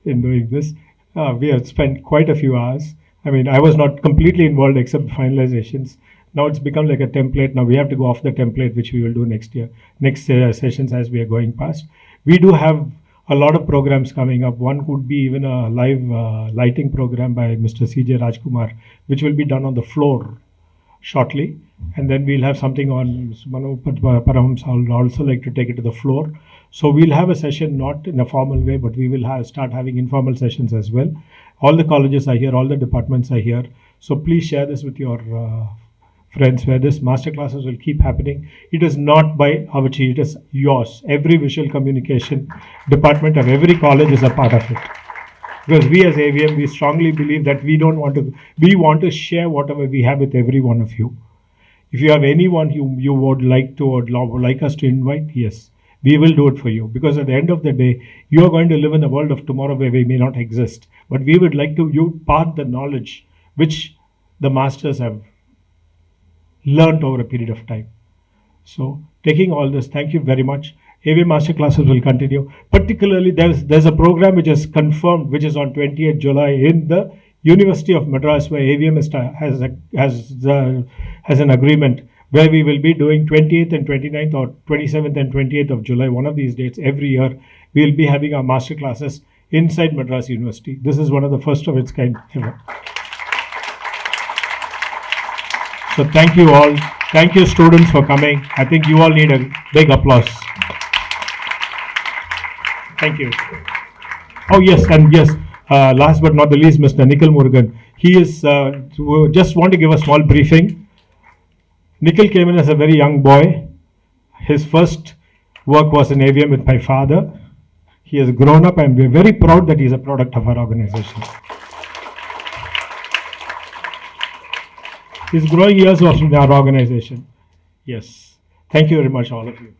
in doing this. We have spent quite a few hours. I mean, I was not completely involved except finalizations. Now it's become like a template. Now we have to go off the template, which we will do next year, next sessions as we are going past. We do have a lot of programs coming up. One could be even a live lighting program by Mr. C.J. Rajkumar, which will be done on the floor shortly. And then we'll have something on Manoj Paramahamsa. I would also like to take it to the floor. So we'll have a session not in a formal way, but we will start having informal sessions as well. All the colleges are here, all the departments are here. So please share this with your friends, where this masterclasses will keep happening. It is not by Avachi, it is yours. Every visual communication department of every college is a part of it. Because we as AVM, we strongly believe that we want to share whatever we have with every one of you. If you have anyone you would like to or like us to invite, yes, we will do it for you. Because at the end of the day, you are going to live in a world of tomorrow where we may not exist. But we would like to impart the knowledge which the masters have learned over a period of time. So taking all this, thank you very much. AVM masterclasses will continue. Particularly, there's a program which is confirmed, which is on 28th July in the University of Madras, where AVM has an agreement where we will be doing 28th and 29th or 27th and 28th of July, one of these dates every year. We will be having our masterclasses inside Madras University. This is one of the first of its kind ever. So thank you all. Thank you students for coming. I think you all need a big applause. Thank you. Oh yes, and yes, last but not the least, Mr. Nikhil Murugan. He is, just want to give a small briefing. Nikhil came in as a very young boy. His first work was in AVM with my father. He has grown up, and we're very proud that he's a product of our organization. His growing years was in our organization. Yes. Thank you very much, all of you.